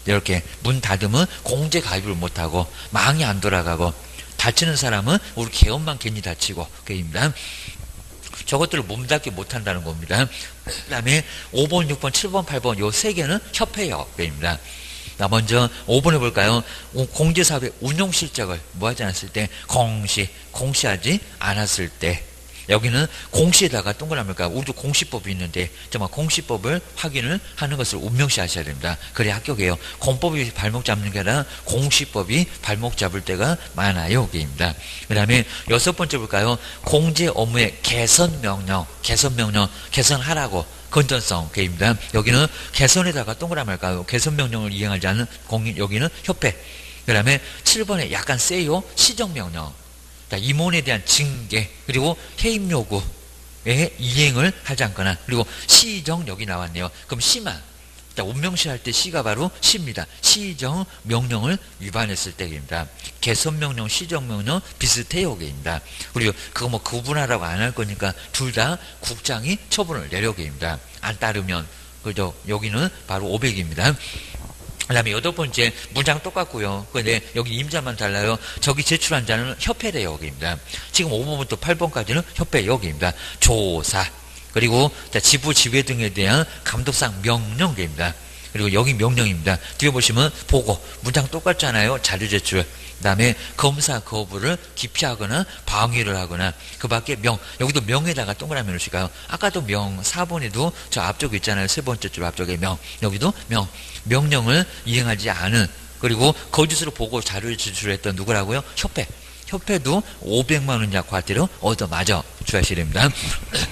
이렇게 문 닫으면 공제 가입을 못하고 망이 안 돌아가고 다치는 사람은 우리 개업만 괜히 다치고 그입니다. 저것들을 몸닫기 못한다는 겁니다. 그 다음에 5번, 6번, 7번, 8번 요 3개는 협회협회입니다. 자, 먼저 5번 해볼까요? 공제사업의 운용실적을 뭐 하지 않았을 때 공시하지 않았을 때 여기는 공시에다가 동그라미일까 우리도 공시법이 있는데 정말 공시법을 확인을 하는 것을 운명시 하셔야 됩니다. 그래야 합격이에요. 공법이 발목 잡는 게 아니라 공시법이 발목 잡을 때가 많아요. 여기입니다. 그 다음에 6번째 볼까요? 공제 업무의 개선명령 개선하라고 건전성 게입니다. 여기는 개선에다가 동그라미 할까요? 개선명령을 이행하지 않는 여기는 협회. 그 다음에 7번에 약간 세요. 시정명령. 자, 임원에 대한 징계 그리고 해임 요구에 이행을 하지 않거나 그리고 시정 여기 나왔네요. 그럼 시만 자, 운명시 할 때 시가 바로 시입니다. 시정 명령을 위반했을 때입니다. 개선명령, 시정명령 비슷해요. 게입니다. 그리고 그거 뭐 구분하라고 안 할 거니까 둘 다 국장이 처분을 내려게입니다. 안 따르면 그죠? 여기는 바로 500입니다. 그 다음에 8번째 문장 똑같고요. 근데 여기 임자만 달라요. 저기 제출한 자는 협회래 여기입니다. 지금 5번부터 8번까지는 협회 여기입니다. 조사 그리고 지부 지회 등에 대한 감독상 명령입니다. 그리고 여기 명령입니다. 뒤에 보시면 보고 문장 똑같잖아요. 자료 제출. 그 다음에 검사 거부를 기피하거나 방해를 하거나 그 밖에 여기도 명에다가 동그라미 놓으실까요? 아까도 4번에도 저 앞쪽에 있잖아요. 3번째 줄 앞쪽에 여기도 명령을 이행하지 않은 그리고 거짓으로 보고 자료를 제출했던 누구라고요? 협회도 500만 원 이하 과태료 얻어맞아 주셔야 됩니다.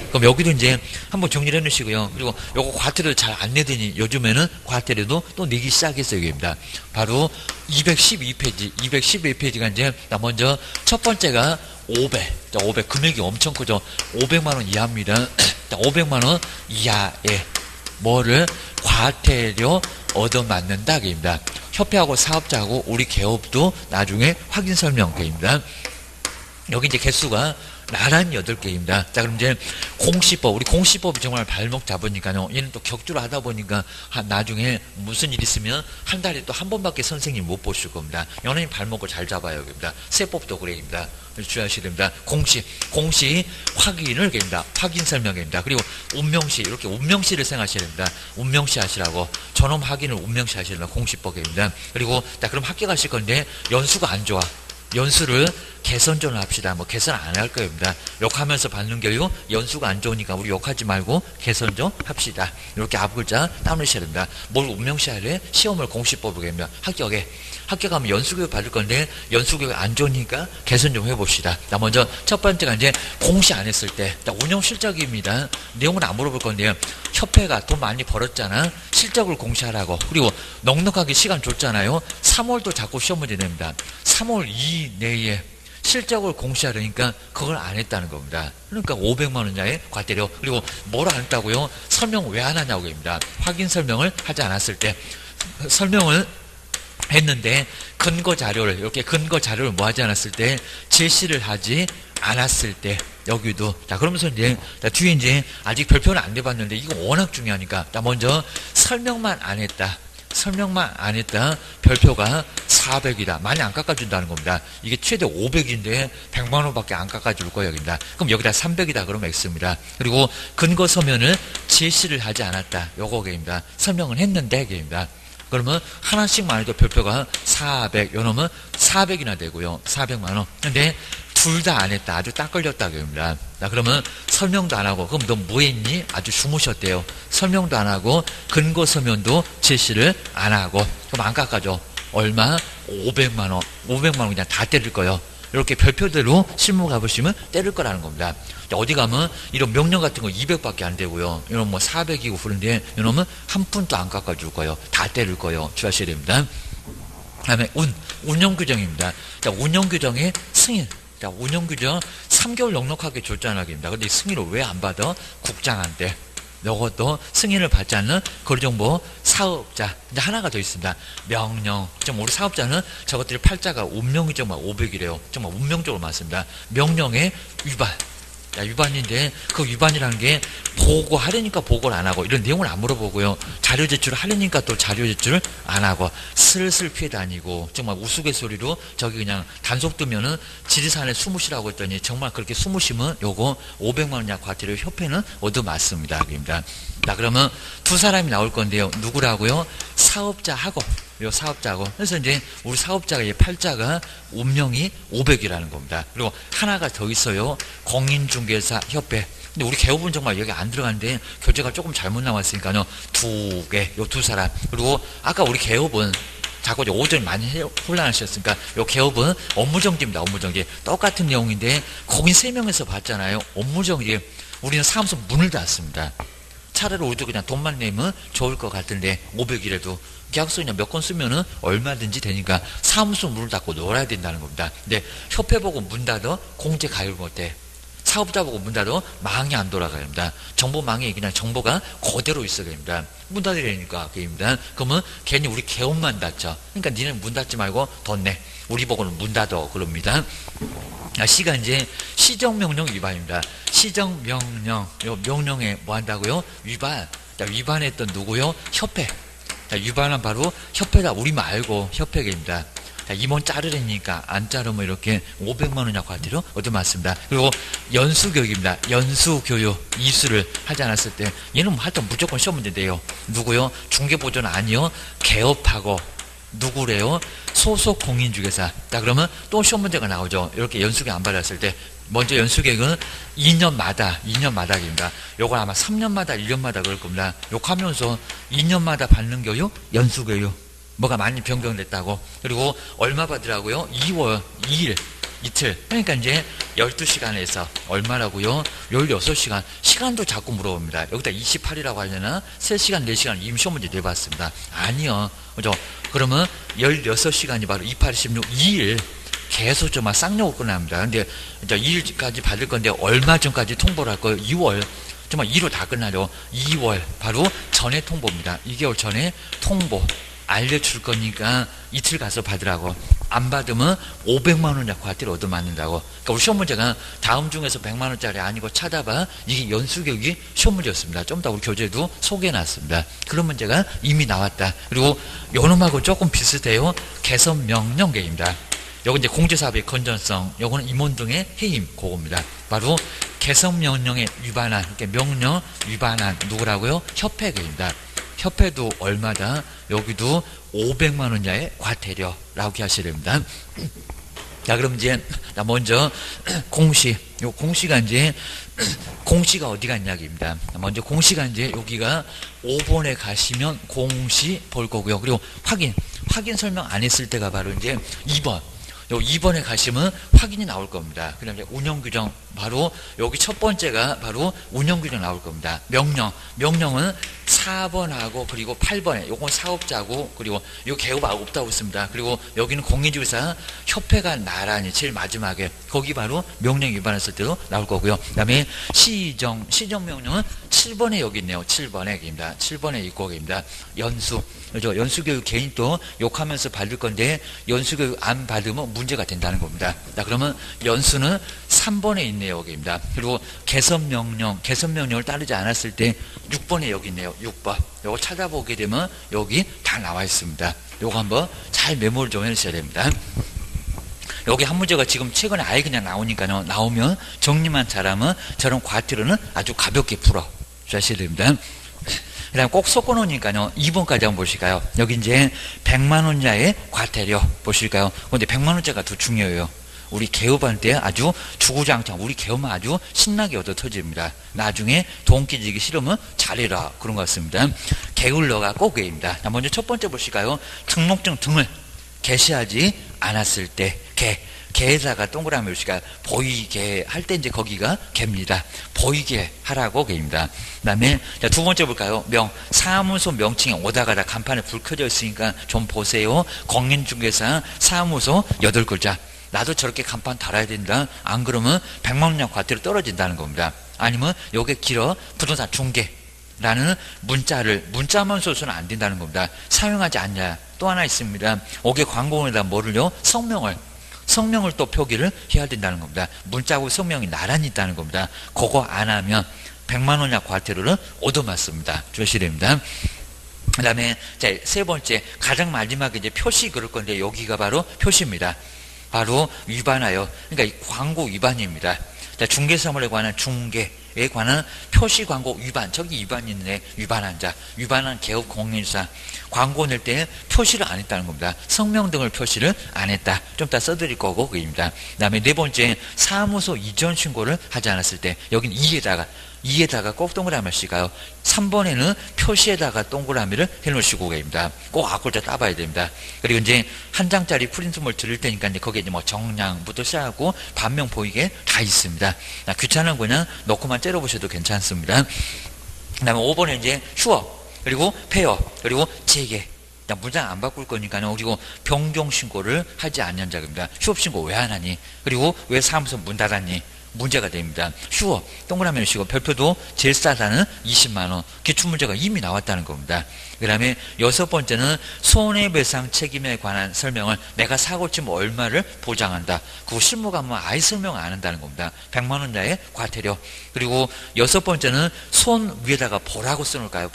그럼 여기도 이제 한번 정리를 해놓으시고요. 그리고 요거 과태료 잘 안 내더니 요즘에는 과태료도 또 내기 시작했어요. 여기입니다. 바로 212페이지가 이제 먼저 첫 번째가 500 금액이 엄청 크죠. 500만 원 이하입니다. 500만 원 이하에 뭐를 과태료 얻어맞는다. 입니다. 협회하고 사업자하고 우리 개업도 나중에 확인 설명회입니다. 여기 이제 개수가 나란히 8개입니다. 자, 그럼 이제 공시법, 우리 공시법이 정말 발목 잡으니까요. 얘는 또 격주로 하다 보니까 나중에 무슨 일 있으면 한 달에 또 한 번밖에 선생님 못 보실 겁니다. 연예인 발목을 잘 잡아야 됩니다. 세법도 그래입니다. 주의하셔야 됩니다. 공시 확인을 합니다. 확인 설명입니다. 그리고 운명시, 이렇게 운명시를 생각하셔야 됩니다. 운명시 하시라고. 전업 확인을 운명시 하셔야 됩니다. 공시법입니다. 그리고, 자, 그럼 합격하실 건데, 연수가 안 좋아. 연수를 개선전을 합시다. 뭐 개선 안 할 거입니다. 욕하면서 받는 교육 연수가 안 좋으니까 우리 욕하지 말고 개선전 합시다. 이렇게 앞글자 따놓으셔야 됩니다. 뭘 운명시하래? 시험을 공시법으로 합니다. 합격하면 연수교육 받을 건데 연수교육 안 좋으니까 개선 좀 해봅시다. 자, 먼저 첫 번째가 이제 공시 안 했을 때 운영 실적입니다. 내용은 안 물어볼 건데요. 협회가 돈 많이 벌었잖아. 실적을 공시하라고. 그리고 넉넉하게 시간 줬잖아요. 3월도 자꾸 시험 문제 냅니다. 3월 이내에 실적을 공시하려니까 그걸 안 했다는 겁니다. 그러니까 500만 원 이하의 과태료. 그리고 뭘 안 했다고요? 설명 왜 안 하냐고 합니다. 확인 설명을 하지 않았을 때 설명을 했는데 근거 자료를 뭐 하지 않았을 때 제시를 하지 않았을 때 여기도 자 그러면서 이제 뒤에 이제 아직 별표는 안 돼봤는데 이거 워낙 중요하니까 자 먼저 설명만 안 했다 별표가 400이다. 많이 안 깎아준다는 겁니다. 이게 최대 500인데 100만 원밖에 안 깎아줄 거예요. 여기다. 그럼 여기다 300이다. 그러면 X입니다. 그리고 근거 서면을 제시를 하지 않았다. 요거입니다. 설명은 했는데 입니다. 그러면 하나씩만 해도 별표가 400 요놈은 400이나 되고요. 400만 원. 근데 둘 다 안 했다. 아주 딱 걸렸다. 그럽니다. 자, 그러면 설명도 안 하고, 그럼 너 뭐 했니? 아주 주무셨대요. 설명도 안 하고, 근거 서면도 제시를 안 하고, 그럼 안 깎아줘. 얼마? 500만 원. 500만 원 그냥 다 때릴 거예요. 이렇게 별표대로 실무 가보시면 때릴 거라는 겁니다. 어디 가면 이런 명령 같은 거 200밖에 안 되고요. 이런 뭐 400이고 그런데 이놈은 한 푼도 안 깎아줄 거예요. 다 때릴 거예요. 주의하셔야 됩니다. 다음에 운영규정입니다. 자, 운영규정의 승인. 자, 운영규정 3개월 넉넉하게 줬잖아입니다. 근데 승인을 왜 안 받아? 국장한테. 이것도 승인을 받지 않는 거리정보 사업자. 이제 하나가 더 있습니다. 명령. 지금 우리 사업자는 저것들이 팔자가 운명규정만 500이래요. 정말 운명적으로 많습니다. 명령의 위반. 야, 위반인데 그 위반이라는 게 보고하려니까 보고를 안 하고 이런 내용을 안 물어보고요. 자료 제출을 하려니까 또 자료 제출을 안 하고 슬슬 피해 다니고 정말 우스갯소리로 저기 그냥 단속 뜨면은 지리산에 숨으시라고 했더니 정말 그렇게 숨으시면 요거 500만 원 이하 과태료 협회는 얻어맞습니다. 자, 그러면 두 사람이 나올 건데요. 누구라고요? 사업자하고 요 사업자하고. 그래서 이제 우리 사업자가 이 팔자가 운명이 500이라는 겁니다. 그리고 하나가 더 있어요. 공인중개사 협회. 근데 우리 개업은 정말 여기 안 들어가는데 교재가 조금 잘못 나왔으니까요. 두 개, 요 두 사람. 그리고 아까 우리 개업은 자꾸 오전 많이 혼란하셨으니까 요 개업은 업무정지입니다. 업무정지. 똑같은 내용인데 공인 3명에서 봤잖아요. 업무정지. 우리는 사무소 문을 닫습니다. 차라리 우리도 그냥 돈만 내면 좋을 것 같은데 500이라도 계약서 그냥 몇 건 쓰면은 얼마든지 되니까 사무소 문을 닫고 놀아야 된다는 겁니다. 근데 협회 보고 문 닫아 공제 가입을 못해. 사업자 보고 문 닫아 망이 안 돌아가야 됩니다. 정보망이 그냥 정보가 그대로 있어야 됩니다. 문 닫으려니까 그입니다. 그러면 괜히 우리 개업만 닫죠. 그러니까 니는 문 닫지 말고 돈 내. 우리 보고는 문 닫아 그럽니다. 시가 이제 시정명령 위반입니다. 시정명령, 요 명령에 뭐 한다고요? 위반. 자, 위반했던 누구요? 협회. 자, 위반은 바로 협회다. 우리 말고 협회입니다. 자, 임원 자르려니까 안 자르면 이렇게 500만 원 이하 과태료 얻어맞습니다. 그리고 연수교육입니다. 연수교육 이수를 하지 않았을 때 얘는 하여튼 무조건 시험 문제 돼요. 누구요? 중개보조는 아니요. 개업하고 누구래요? 소속 공인중개사. 자, 그러면 또 시험 문제가 나오죠. 이렇게 연수교육 안 받았을 때 먼저 연수계획은 2년마다입니다. 요건 아마 3년마다 1년마다 그럴 겁니다. 욕하면서 2년마다 받는 교육, 연수교육. 뭐가 많이 변경됐다고. 그리고 얼마 받으라고요? 2월 2일 이틀. 그러니까 이제 12시간에서 얼마라고요? 16시간. 시간도 자꾸 물어봅니다. 여기다 28이라고 하려나? 3시간, 4시간 이미 시험 문제 내봤습니다. 아니요. 그죠? 그러면 16시간이 바로 28, 16, 2일. 계속 좀 막 쌍욕을 끝납니다. 근데 이제 2일까지 받을 건데 얼마 전까지 통보를 할 거예요? 2월. 정말 2로 다 끝나죠. 2월. 바로 전에 통보입니다. 2개월 전에 통보. 알려줄 거니까 이틀 가서 받으라고. 안 받으면 500만 원 과태료 얻어맞는다고. 그러니까 우리 시험 문제가 다음 중에서 100만 원짜리 아니고 찾아봐. 이게 연수교육이 시험 문제였습니다. 좀 더 우리 교재도 소개해놨습니다. 그런 문제가 이미 나왔다. 그리고 요놈하고 조금 비슷해요. 개선명령계입니다. 요건 이제 공제사업의 건전성, 요거는 임원 등의 해임, 그겁니다. 바로 개선명령에 위반한, 이렇게 명령 위반한 누구라고요? 협회계입니다. 협회도 얼마다? 여기도 500만 원 이하의 과태료라고 하셔야 됩니다. 자, 그럼 이제 먼저 공시. 요 공시가 이제 공시가 어디가 있냐입니다. 먼저 공시가 이제 여기가 5번에 가시면 공시 볼 거고요. 그리고 확인 설명 안 했을 때가 바로 이제 2번. 요 2번에 가시면 확인이 나올 겁니다. 그다음에 운영규정, 바로 여기 첫 번째가 바로 운영규정 나올 겁니다. 명령은 4번하고 그리고 8번에 요건 사업자고 그리고 요 개업하고 없다고 있습니다. 그리고 여기는 공인중개사 협회가 나란히 제일 마지막에 거기 바로 명령 위반했을 때도 나올 거고요. 그다음에 시정명령은 7번에 여기 있네요. 7번에 입니다. 7번에 있고 입니다. 연수교육 개인 또 욕하면서 받을 건데 연수교육 안 받으면 문제가 된다는 겁니다. 자, 그러면 연수는 3번에 있네요. 여기입니다. 그리고 개선명령을 따르지 않았을 때 6번에 여기 있네요. 6번. 요거 찾아보게 되면 여기 다 나와 있습니다. 요거 한번 잘 메모를 좀 해주셔야 됩니다. 여기 한 문제가 지금 최근에 아예 그냥 나오니까요. 나오면 정리만 잘하면 저런 과태료는 아주 가볍게 풀어 주셔야 됩니다. 그 다음 꼭 섞어놓으니까요. 2번까지 한번 보실까요? 여기 이제 100만 원 이하의 과태료 보실까요? 근데 100만 원짜리가 더 중요해요. 우리 개업할 때 아주 주구장창 우리 개업만 아주 신나게 얻어 터집니다. 나중에 돈 끼지기 싫으면 잘해라 그런 것 같습니다. 게을러가 꼭입니다. 먼저 첫 번째 보실까요? 등록증 등을 개시하지 않았을 때 개에다가 동그라미 글씨가 보이게 할 때 이제 거기가 개입니다. 보이게 하라고 개입니다. 그 다음에 두 번째 볼까요? 사무소 명칭이 오다 가다 간판에 불 켜져 있으니까 좀 보세요. 공인중개사 사무소 8글자. 나도 저렇게 간판 달아야 된다. 안 그러면 100만 원이나 과태료 떨어진다는 겁니다. 아니면 요게 길어 부동산 중개라는 문자만 써서는 안 된다는 겁니다. 사용하지 않냐. 또 하나 있습니다. 오게 광고에다 뭐를요? 성명을 또 표기를 해야 된다는 겁니다. 문자하고 성명이 나란히 있다는 겁니다. 그거 안 하면 100만 원이나 과태료를 얻어맞습니다. 주셔야 됩니다. 그 다음에 세 번째 가장 마지막에 이제 표시 그럴 건데 여기가 바로 표시입니다. 바로 위반하여 그러니까 광고 위반입니다. 중개사물에 관한 중개에 관한 표시 광고 위반 저기 위반이 있네. 위반한 자 위반한 개업 공인사 광고 낼 때 표시를 안 했다는 겁니다. 성명 등을 표시를 안 했다. 좀 이따 써드릴 거고 그입니다. 그 다음에 네 번째 사무소 이전 신고를 하지 않았을 때 여기는 이에다가 꼭 동그라미를 씌가요. 3번에는 표시에다가 동그라미를 해놓으시고 계십니다. 꼭 앞글자 따봐야 됩니다. 그리고 이제 한 장짜리 프린트물 드릴 테니까 이제 거기에 이제 뭐 정량부터 시작하고 반명 보이게 다 있습니다. 귀찮은 그냥 놓고만 째려보셔도 괜찮습니다. 그 다음에 5번에 이제 휴업, 그리고 폐업, 그리고 재개. 문장 안 바꿀 거니까요. 그리고 변경 신고를 하지 않는 자입니다. 휴업 신고 왜 안 하니? 그리고 왜 사무소 문 닫았니? 문제가 됩니다. 휴업, 동그라미 넣으시고 별표도 제일 싸다는 20만 원. 기출문제가 이미 나왔다는 겁니다. 그 다음에 6번째는 손해배상 책임에 관한 설명을 내가 사고 치면 얼마를 보장한다. 그거 실무가면 아예 설명 안 한다는 겁니다. 100만 원 이하의 과태료. 그리고 6번째는 손 위에다가 보라고 써놓을까요?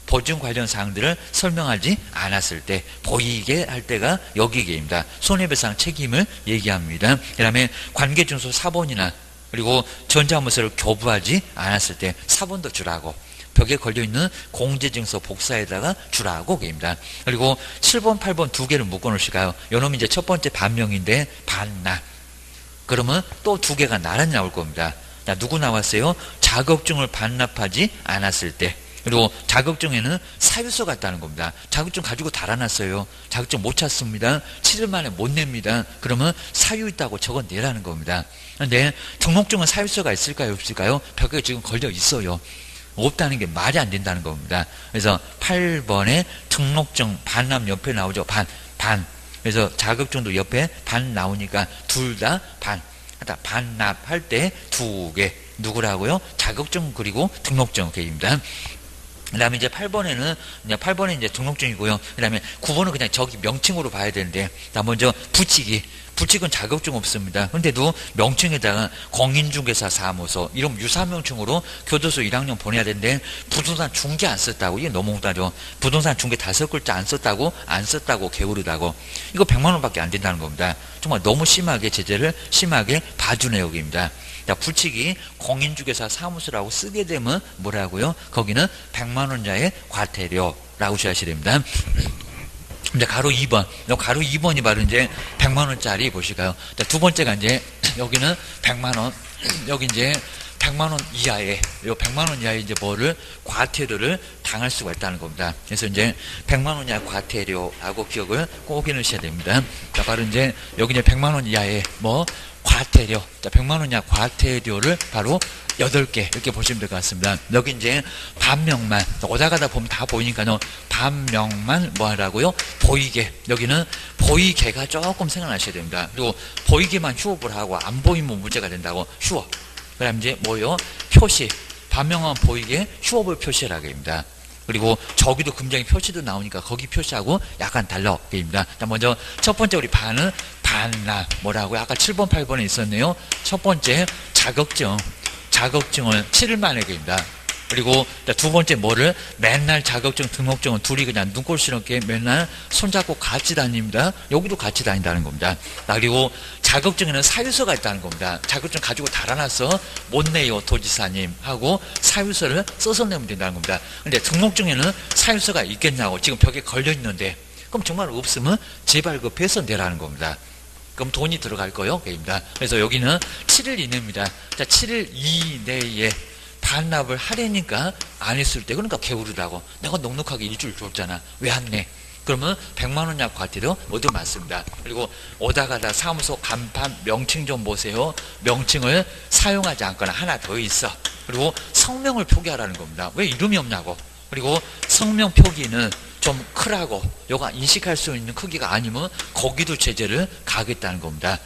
보증 관련 사항들을 설명하지 않았을 때 보이게 할 때가 여기입니다. 손해배상 책임을 얘기합니다. 그 다음에 관계증서 4번이나 그리고 전자문서를 교부하지 않았을 때 4번도 주라고 벽에 걸려있는 공제증서 복사에다가 주라고 얘기합니다. 그리고 7번 8번 두 개를 묶어놓으실까요? 요놈이 이제 첫 번째 반명인데 반납 그러면 또 두 개가 나란히 나올 겁니다. 누구 나왔어요? 자격증을 반납하지 않았을 때 그리고 자격증에는 사유서 같다는 겁니다. 자격증 가지고 달아놨어요. 자격증 못 찾습니다. 7일 만에 못 냅니다. 그러면 사유 있다고 적어내라는 겁니다. 그런데 등록증은 사유서가 있을까요? 없을까요? 벽에 지금 걸려 있어요. 없다는 게 말이 안 된다는 겁니다. 그래서 8번에 등록증 반납 옆에 나오죠. 반. 그래서 자격증도 옆에 반 나오니까 둘 다 반납할 때 두 개. 누구라고요? 자격증 그리고 등록증 개입니다. 그 다음에 이제 8번에는 이제 등록증이고요. 그 다음에 9번은 그냥 저기 명칭으로 봐야 되는데, 먼저 부칙은 자격증 없습니다. 근데도 명칭에다가 공인중개사 사무소, 이런 유사명칭으로 교도소 1학년 보내야 되는데, 부동산 중개 안 썼다고, 이게 너무 엉따죠. 부동산 중개 5글자 안 썼다고 게으르다고. 이거 100만 원밖에 안 된다는 겁니다. 정말 너무 심하게 제재를 심하게 봐주네 여기입니다. 불칙이 공인중개사 사무소라고 쓰게 되면 뭐라고요? 거기는 100만 원자의 과태료라고 하셔야 됩니다. 이제 가로 2번. 가로 2번이 바로 이제 100만 원짜리 보실까요? 두 번째가 이제 여기는 100만 원. 여기 이제 100만 원 이하의, 요 100만 원 이하의 이제 뭐를, 과태료를 당할 수가 있다는 겁니다. 그래서 이제 100만 원 이하 과태료하고 기억을 꼭 해놓으셔야 됩니다. 바로 이제 여기 이제 100만 원 이하의 과태료. 100만 원 이하 과태료를 바로 8개 이렇게 보시면 될 것 같습니다. 여기 이제 반명만 오다 가다 보면 다 보이니까요. 반명만 뭐 하라고요? 보이게. 여기는 보이게가 조금 생각나셔야 됩니다. 그리고 보이게만 휴업을 하고 안 보이면 문제가 된다고 휴업. 그 다음 이제 뭐요? 표시. 반명만 보이게 휴업을 표시하라고 합니다. 그리고 저기도 금장이 표시도 나오니까 거기 표시하고 약간 달라입니다. 먼저 첫 번째 우리 반은 반납 뭐라고요? 아까 7번 8번에 있었네요. 첫 번째 자격증을 7일 만에 입니다. 그리고 두 번째 뭐를 맨날 자격증 등록증은 둘이 그냥 눈꼴시럽게 맨날 손잡고 같이 다닙니다. 여기도 같이 다닌다는 겁니다. 그리고 자격증에는 사유서가 있다는 겁니다. 자격증 가지고 달아놨어 못 내요 도지사님 하고 사유서를 써서 내면 된다는 겁니다. 근데 등록증에는 사유서가 있겠냐고 지금 벽에 걸려 있는데 그럼 정말 없으면 재발급해서 내라는 겁니다. 그럼 돈이 들어갈 거요. 그래서 여기는 7일 이내입니다. 7일 이내에 반납을 하려니까 안 했을 때 그러니까 게으르다고 내가 넉넉하게 일주일 줬잖아 왜 안 내? 그러면 100만 원 이하 과태료 모두 맞습니다. 그리고 오다 가다 사무소 간판 명칭 좀 보세요. 명칭을 사용하지 않거나 하나 더 있어. 그리고 성명을 표기하라는 겁니다. 왜 이름이 없냐고. 그리고 성명 표기는 좀 크라고 요가 인식할 수 있는 크기가 아니면 거기도 제재를 가하겠다는 겁니다.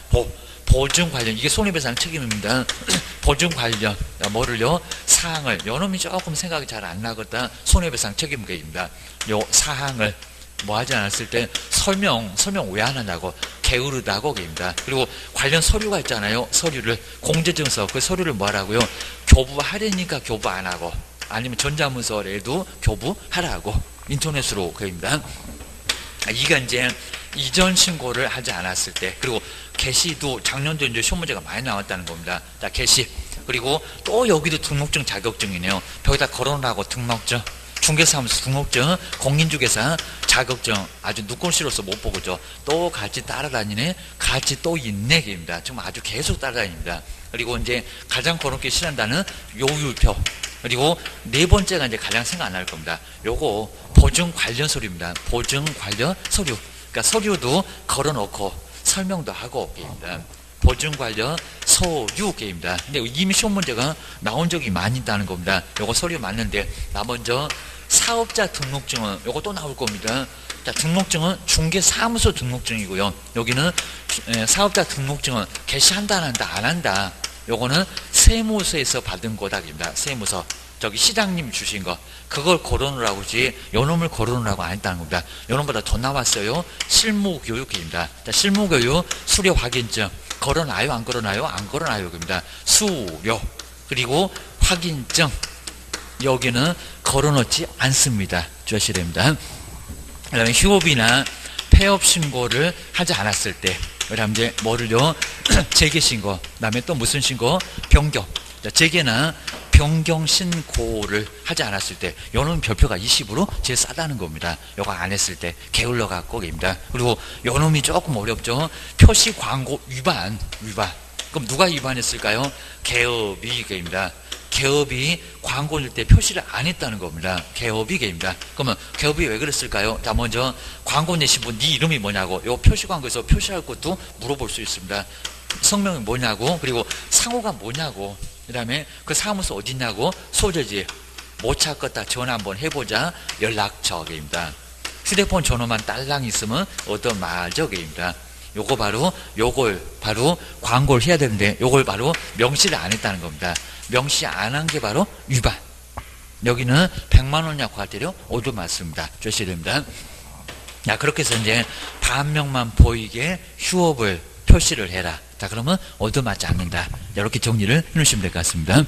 보증 관련, 이게 손해배상 책임입니다. 보증 관련 뭐를요, 사항을, 요놈이 조금 생각이 잘 안 나거든. 손해배상 책임계입니다. 요 사항을 뭐 하지 않았을 때 설명 왜 안 하냐고, 게으르다고 입니다. 그리고 관련 서류가 있잖아요. 서류를, 공제증서, 그 서류를 뭐 하라고요, 교부하려니까 교부 안 하고, 아니면 전자문서라도 교부하라고, 인터넷으로 그입니다. 이게 이제 이전 신고를 하지 않았을 때, 그리고 개시도 작년도 이제 시험 문제가 많이 나왔다는 겁니다. 자, 개시. 그리고 또 여기도 등록증 자격증이네요. 벽에다 걸어놓으라고 등록증. 중개사무소 등록증, 공인중개사 자격증, 아주 누군시로서 못 보고죠. 또 같이 따라다니네, 같이 또 있네, 입니다. 정말 아주 계속 따라다닙니다. 그리고 이제 가장 걸어놓기 싫어한다는 요율표. 그리고 네 번째가 이제 가장 생각 안 날 겁니다. 요거 보증 관련 서류입니다. 보증 관련 서류. 그러니까 서류도 걸어놓고 설명도 하고 게임입니다. 보증 관련 서류 게임입니다. 근데 이미 시험 문제가 나온 적이 많이 있다는 겁니다. 요거 서류 맞는데, 나 먼저 사업자 등록증은 요거 또 나올 겁니다. 자, 등록증은 중개사무소 등록증이고요. 여기는 사업자 등록증은 개시한다 안 한다 안 한다. 요거는 세무서에서 받은 거다입니다. 세무서. 저기 시장님 주신 거, 그걸 걸어놓으라고 지 요놈을 걸어놓으라고 안 했다는 겁니다. 요놈보다 더 나왔어요. 실무교육입니다. 자, 실무교육 수료 확인증 걸어놔요 안 걸어놔요? 안 걸어놔요 입니다. 수료. 그리고 확인증 여기는 걸어놓지 않습니다. 주셔야 됩니다. 그 다음에 휴업이나 폐업 신고를 하지 않았을 때, 그 다음 이제 뭐를요, 재개 신고, 그 다음에 또 무슨 신고? 변경. 자, 재개나 변경 신고를 하지 않았을 때, 요놈 별표가 20으로 제일 싸다는 겁니다. 요거 안 했을 때 게을러 갖고 입니다. 그리고 요놈이 조금 어렵죠. 표시 광고 위반. 그럼 누가 위반했을까요? 개업이 입니다. 개업이 광고 낼 때 표시를 안 했다는 겁니다. 개업이 개입니다. 그러면 개업이 왜 그랬을까요? 자, 먼저 광고 내신 분, 네 이름이 뭐냐고, 요 표시 광고에서 표시할 것도 물어볼 수 있습니다. 성명이 뭐냐고, 그리고 상호가 뭐냐고, 그 다음에 그 사무소 어디냐고, 소재지, 못 찾겠다, 전화 한번 해보자, 연락처입니다. 휴대폰 전화만 딸랑 있으면 어떤 말적입니다. 요걸 바로 광고를 해야 되는데, 요걸 바로 명시를 안 했다는 겁니다. 명시 안 한 게 바로 위반. 여기는 100만 원 이하 과태료 오도 맞습니다. 주셔야 됩니다. 자, 그렇게 해서 이제 반명만 보이게 휴업을 표시를 해라. 자, 그러면 얻어맞지 않는다. 이렇게 정리를 해놓으시면 될 것 같습니다.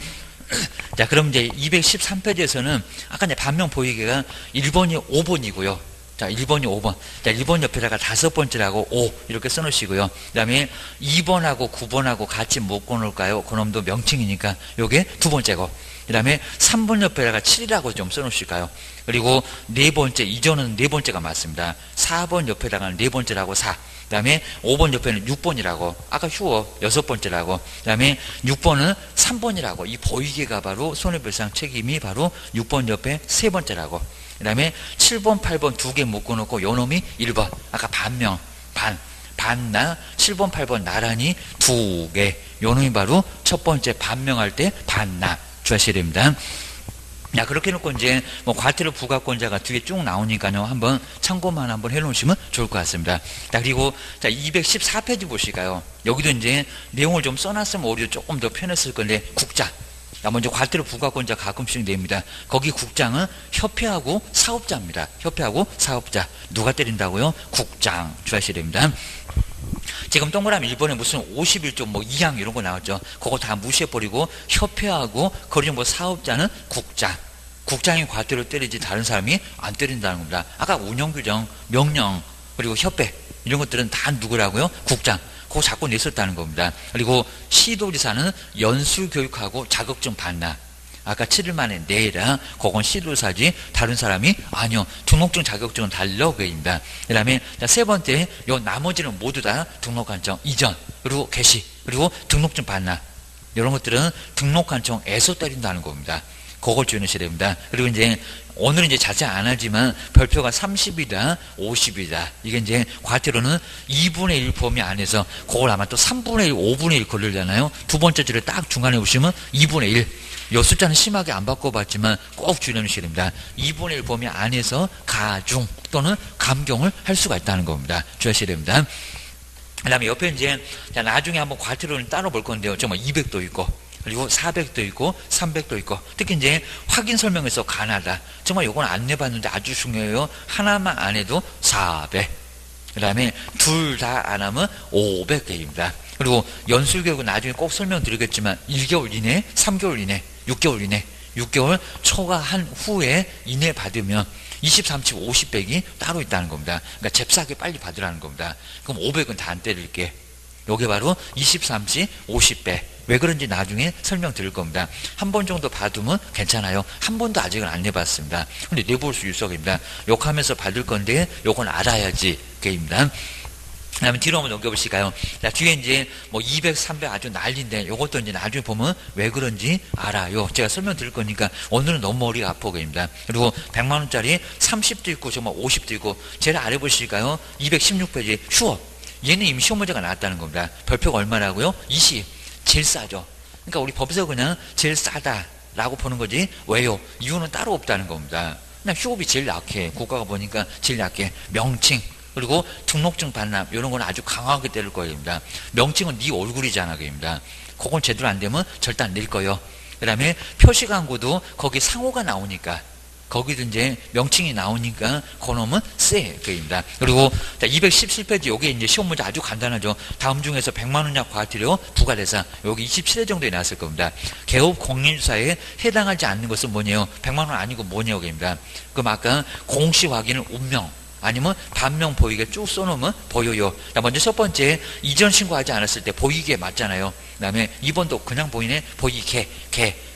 자, 그럼 이제 213페이지에서는 아까 이제 반명 보이기가 1번이 5번이고요. 자, 1번이 5번. 자, 1번 옆에다가 5번째라고 5 이렇게 써놓으시고요. 그 다음에 2번하고 9번하고 같이 묶어놓을까요? 그놈도 명칭이니까 요게 두 번째고. 그 다음에 3번 옆에다가 7이라고 좀 써놓으실까요? 그리고 네 번째, 이전은 네 번째가 맞습니다. 4번 옆에다가 네 번째라고 4. 그 다음에 5번 옆에는 6번이라고. 아까 휴업 6번째라고. 그 다음에 6번은 3번이라고. 이 보이게가 바로 손해배상 책임이 바로 6번 옆에 세 번째라고. 그 다음에 7번, 8번 두 개 묶어놓고 요놈이 1번. 아까 반명, 반나 7번, 8번 나란히 두 개. 요놈이 바로 첫 번째 반명할 때 반나. 주셔야 됩니다. 자, 그렇게 해놓고 이제 뭐 과태료 부과권자가 뒤에 쭉 나오니까요. 한번 참고만 한번 해놓으시면 좋을 것 같습니다. 자, 그리고 자, 214페이지 보실까요? 여기도 이제 내용을 좀 써놨으면 오히려 조금 더 편했을 건데, 국장. 자, 먼저 과태료 부과권자 가끔씩 냅니다. 거기 국장은 협회하고 사업자입니다. 협회하고 사업자. 누가 때린다고요? 국장. 주셔야 됩니다. 지금 동그라미 1번에 무슨 51조 뭐 2항 이런 거 나왔죠. 그거 다 무시해버리고 협회하고 거리 뭐 사업자는 국장. 국장이 과태료 때리지 다른 사람이 안 때린다는 겁니다. 아까 운영규정, 명령, 그리고 협회 이런 것들은 다 누구라고요? 국장. 그거 자꾸 냈었다는 겁니다. 그리고 시도지사는 연수교육하고 자격증 반납. 아까 7일 만에 내라. 그건 시도사지 다른 사람이 아니요. 등록증 자격증은 달러 그입니다. 그 다음에 세 번째 요 나머지는 모두 다 등록한청 이전 그리고 개시 그리고 등록증 반납. 이런 것들은 등록한청에서 때린다는 겁니다. 그걸 주의하셔야 됩니다. 그리고 이제 오늘은 이제 자세히 안 하지만 별표가 30이다, 50이다. 이게 이제 과태료는 2분의 1 범위 안에서 그걸 아마 또 3분의 1, 5분의 1 걸리잖아요. 두 번째 줄에 딱 중간에 보시면 2분의 1. 이 숫자는 심하게 안 바꿔봤지만 꼭 주의하셔야 됩니다. 2분의 1 범위 안에서 가중 또는 감경을 할 수가 있다는 겁니다. 주의하셔야 됩니다. 그 다음에 옆에 이제 나중에 한번 과태료를 따로 볼 건데요. 정말 200도 있고 그리고 400도 있고 300도 있고 특히 이제 확인 설명에서 가나다. 정말 요건 안 내봤는데 아주 중요해요. 하나만 안 해도 400. 그 다음에 둘 다 안 하면 500개입니다. 그리고 연수교육은 나중에 꼭 설명드리겠지만 1개월 이내, 3개월 이내, 6개월 이내, 6개월 초과한 후에 이내 받으면 20, 30, 50백이 따로 있다는 겁니다. 그러니까 잽싸게 빨리 받으라는 겁니다. 그럼 500은 다 안 때릴게. 요게 바로 20, 30, 50배. 왜 그런지 나중에 설명드릴 겁니다. 한 번 정도 받으면 괜찮아요. 한 번도 아직은 안 내봤습니다. 근데 내볼 수 있어입니다. 욕하면서 받을 건데 요건 알아야지. 게입니다. 그 다음에 뒤로 한번 넘겨보실까요? 자, 뒤에 이제 뭐 200, 300 아주 난리인데 요것도 이제 나중에 보면 왜 그런지 알아요. 제가 설명드릴 거니까 오늘은 너무 머리가 아프게입니다. 그리고 100만원짜리 30도 있고 정말 50도 있고 제일 아래 보실까요? 216페이지 휴업. 얘는 이미 시험 문제가 나왔다는 겁니다. 별표가 얼마라고요? 20. 제일 싸죠. 그러니까 우리 법에서 그냥 제일 싸다라고 보는 거지. 왜요? 이유는 따로 없다는 겁니다. 그냥 휴업이 제일 약해. 국가가 보니까 제일 약해. 명칭. 그리고 등록증 반납 이런 건 아주 강하게 때릴 거입니다. 명칭은 네 얼굴이잖아, 그입니다. 그건 제대로 안 되면 절대 안 낼 거예요. 그 다음에 표시광고도 거기 상호가 나오니까 거기도 이제 명칭이 나오니까 그놈은 세 그입니다. 그리고 217페이지 요게 이제 시험 문제 아주 간단하죠. 다음 중에서 100만원 이하 과태료 부과대상 여기 27회 정도에 나왔을 겁니다. 개업 공인주사에 해당하지 않는 것은 뭐냐요? 100만원 아니고 뭐냐고 입니다. 그럼 아까 공시 확인을 운명 아니면 반명 보이게 쭉 써놓으면 보여요. 먼저 첫 번째 이전 신고하지 않았을 때 보이게 맞잖아요. 그 다음에 2번도 그냥 보이네. 보이게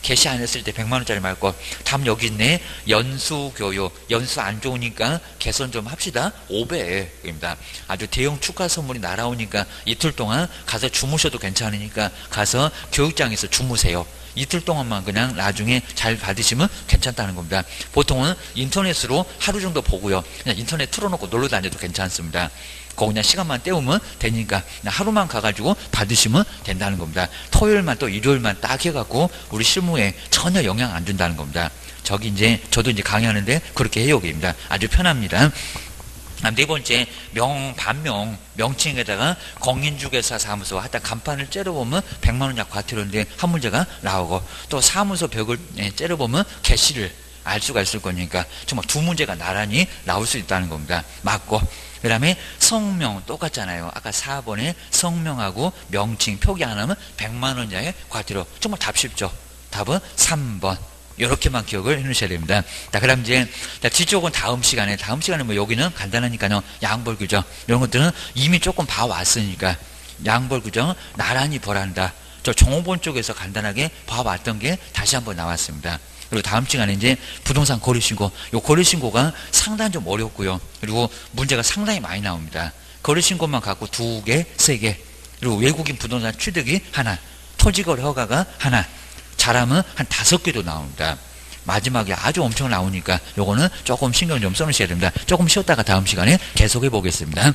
개시 안 했을 때 100만원짜리 말고 다음 여기 있네. 연수교육 연수 안 좋으니까 개선 좀 합시다. 5배입니다. 아주 대형 축하 선물이 날아오니까 이틀 동안 가서 주무셔도 괜찮으니까 가서 교육장에서 주무세요. 이틀 동안만 그냥 나중에 잘 받으시면 괜찮다는 겁니다. 보통은 인터넷으로 하루 정도 보고요. 그냥 인터넷 틀어놓고 놀러 다녀도 괜찮습니다. 그거 그냥 시간만 때우면 되니까 그냥 하루만 가가지고 받으시면 된다는 겁니다. 토요일만 또 일요일만 딱 해갖고 우리 실무에 전혀 영향 안 준다는 겁니다. 저기 이제 저도 이제 강의하는데 그렇게 해요. 입니다. 아주 편합니다. 네 번째 반명 명칭에다가 공인중개사 사무소 하다 간판을 째려보면 100만원 이하 과태료인데 한 문제가 나오고 또 사무소 벽을 째려보면 개시를 알 수가 있을 거니까 정말 두 문제가 나란히 나올 수 있다는 겁니다. 맞고 그 다음에 성명 똑같잖아요. 아까 4번에 성명하고 명칭 표기 안 하면 100만원 이하의 과태료. 정말 답 쉽죠. 답은 3번. 이렇게만 기억을 해 놓으셔야 됩니다. 자, 그 다음 이제, 뒤쪽은 다음 시간에 뭐 여기는 간단하니까요. 양벌 규정. 이런 것들은 이미 조금 봐왔으니까. 양벌 규정, 나란히 벌한다. 저 종업원 쪽에서 간단하게 봐왔던 게 다시 한번 나왔습니다. 그리고 다음 시간에 이제 부동산 거래신고. 요 거래신고가 상당히 좀 어렵고요. 그리고 문제가 상당히 많이 나옵니다. 거래신고만 갖고 2개, 3개. 그리고 외국인 부동산 취득이 하나. 토지거래 허가가 하나. 잘하면 한 5개도 나옵니다. 마지막에 아주 엄청 나오니까 요거는 조금 신경 좀 써주셔야 됩니다. 조금 쉬었다가 다음 시간에 계속해 보겠습니다.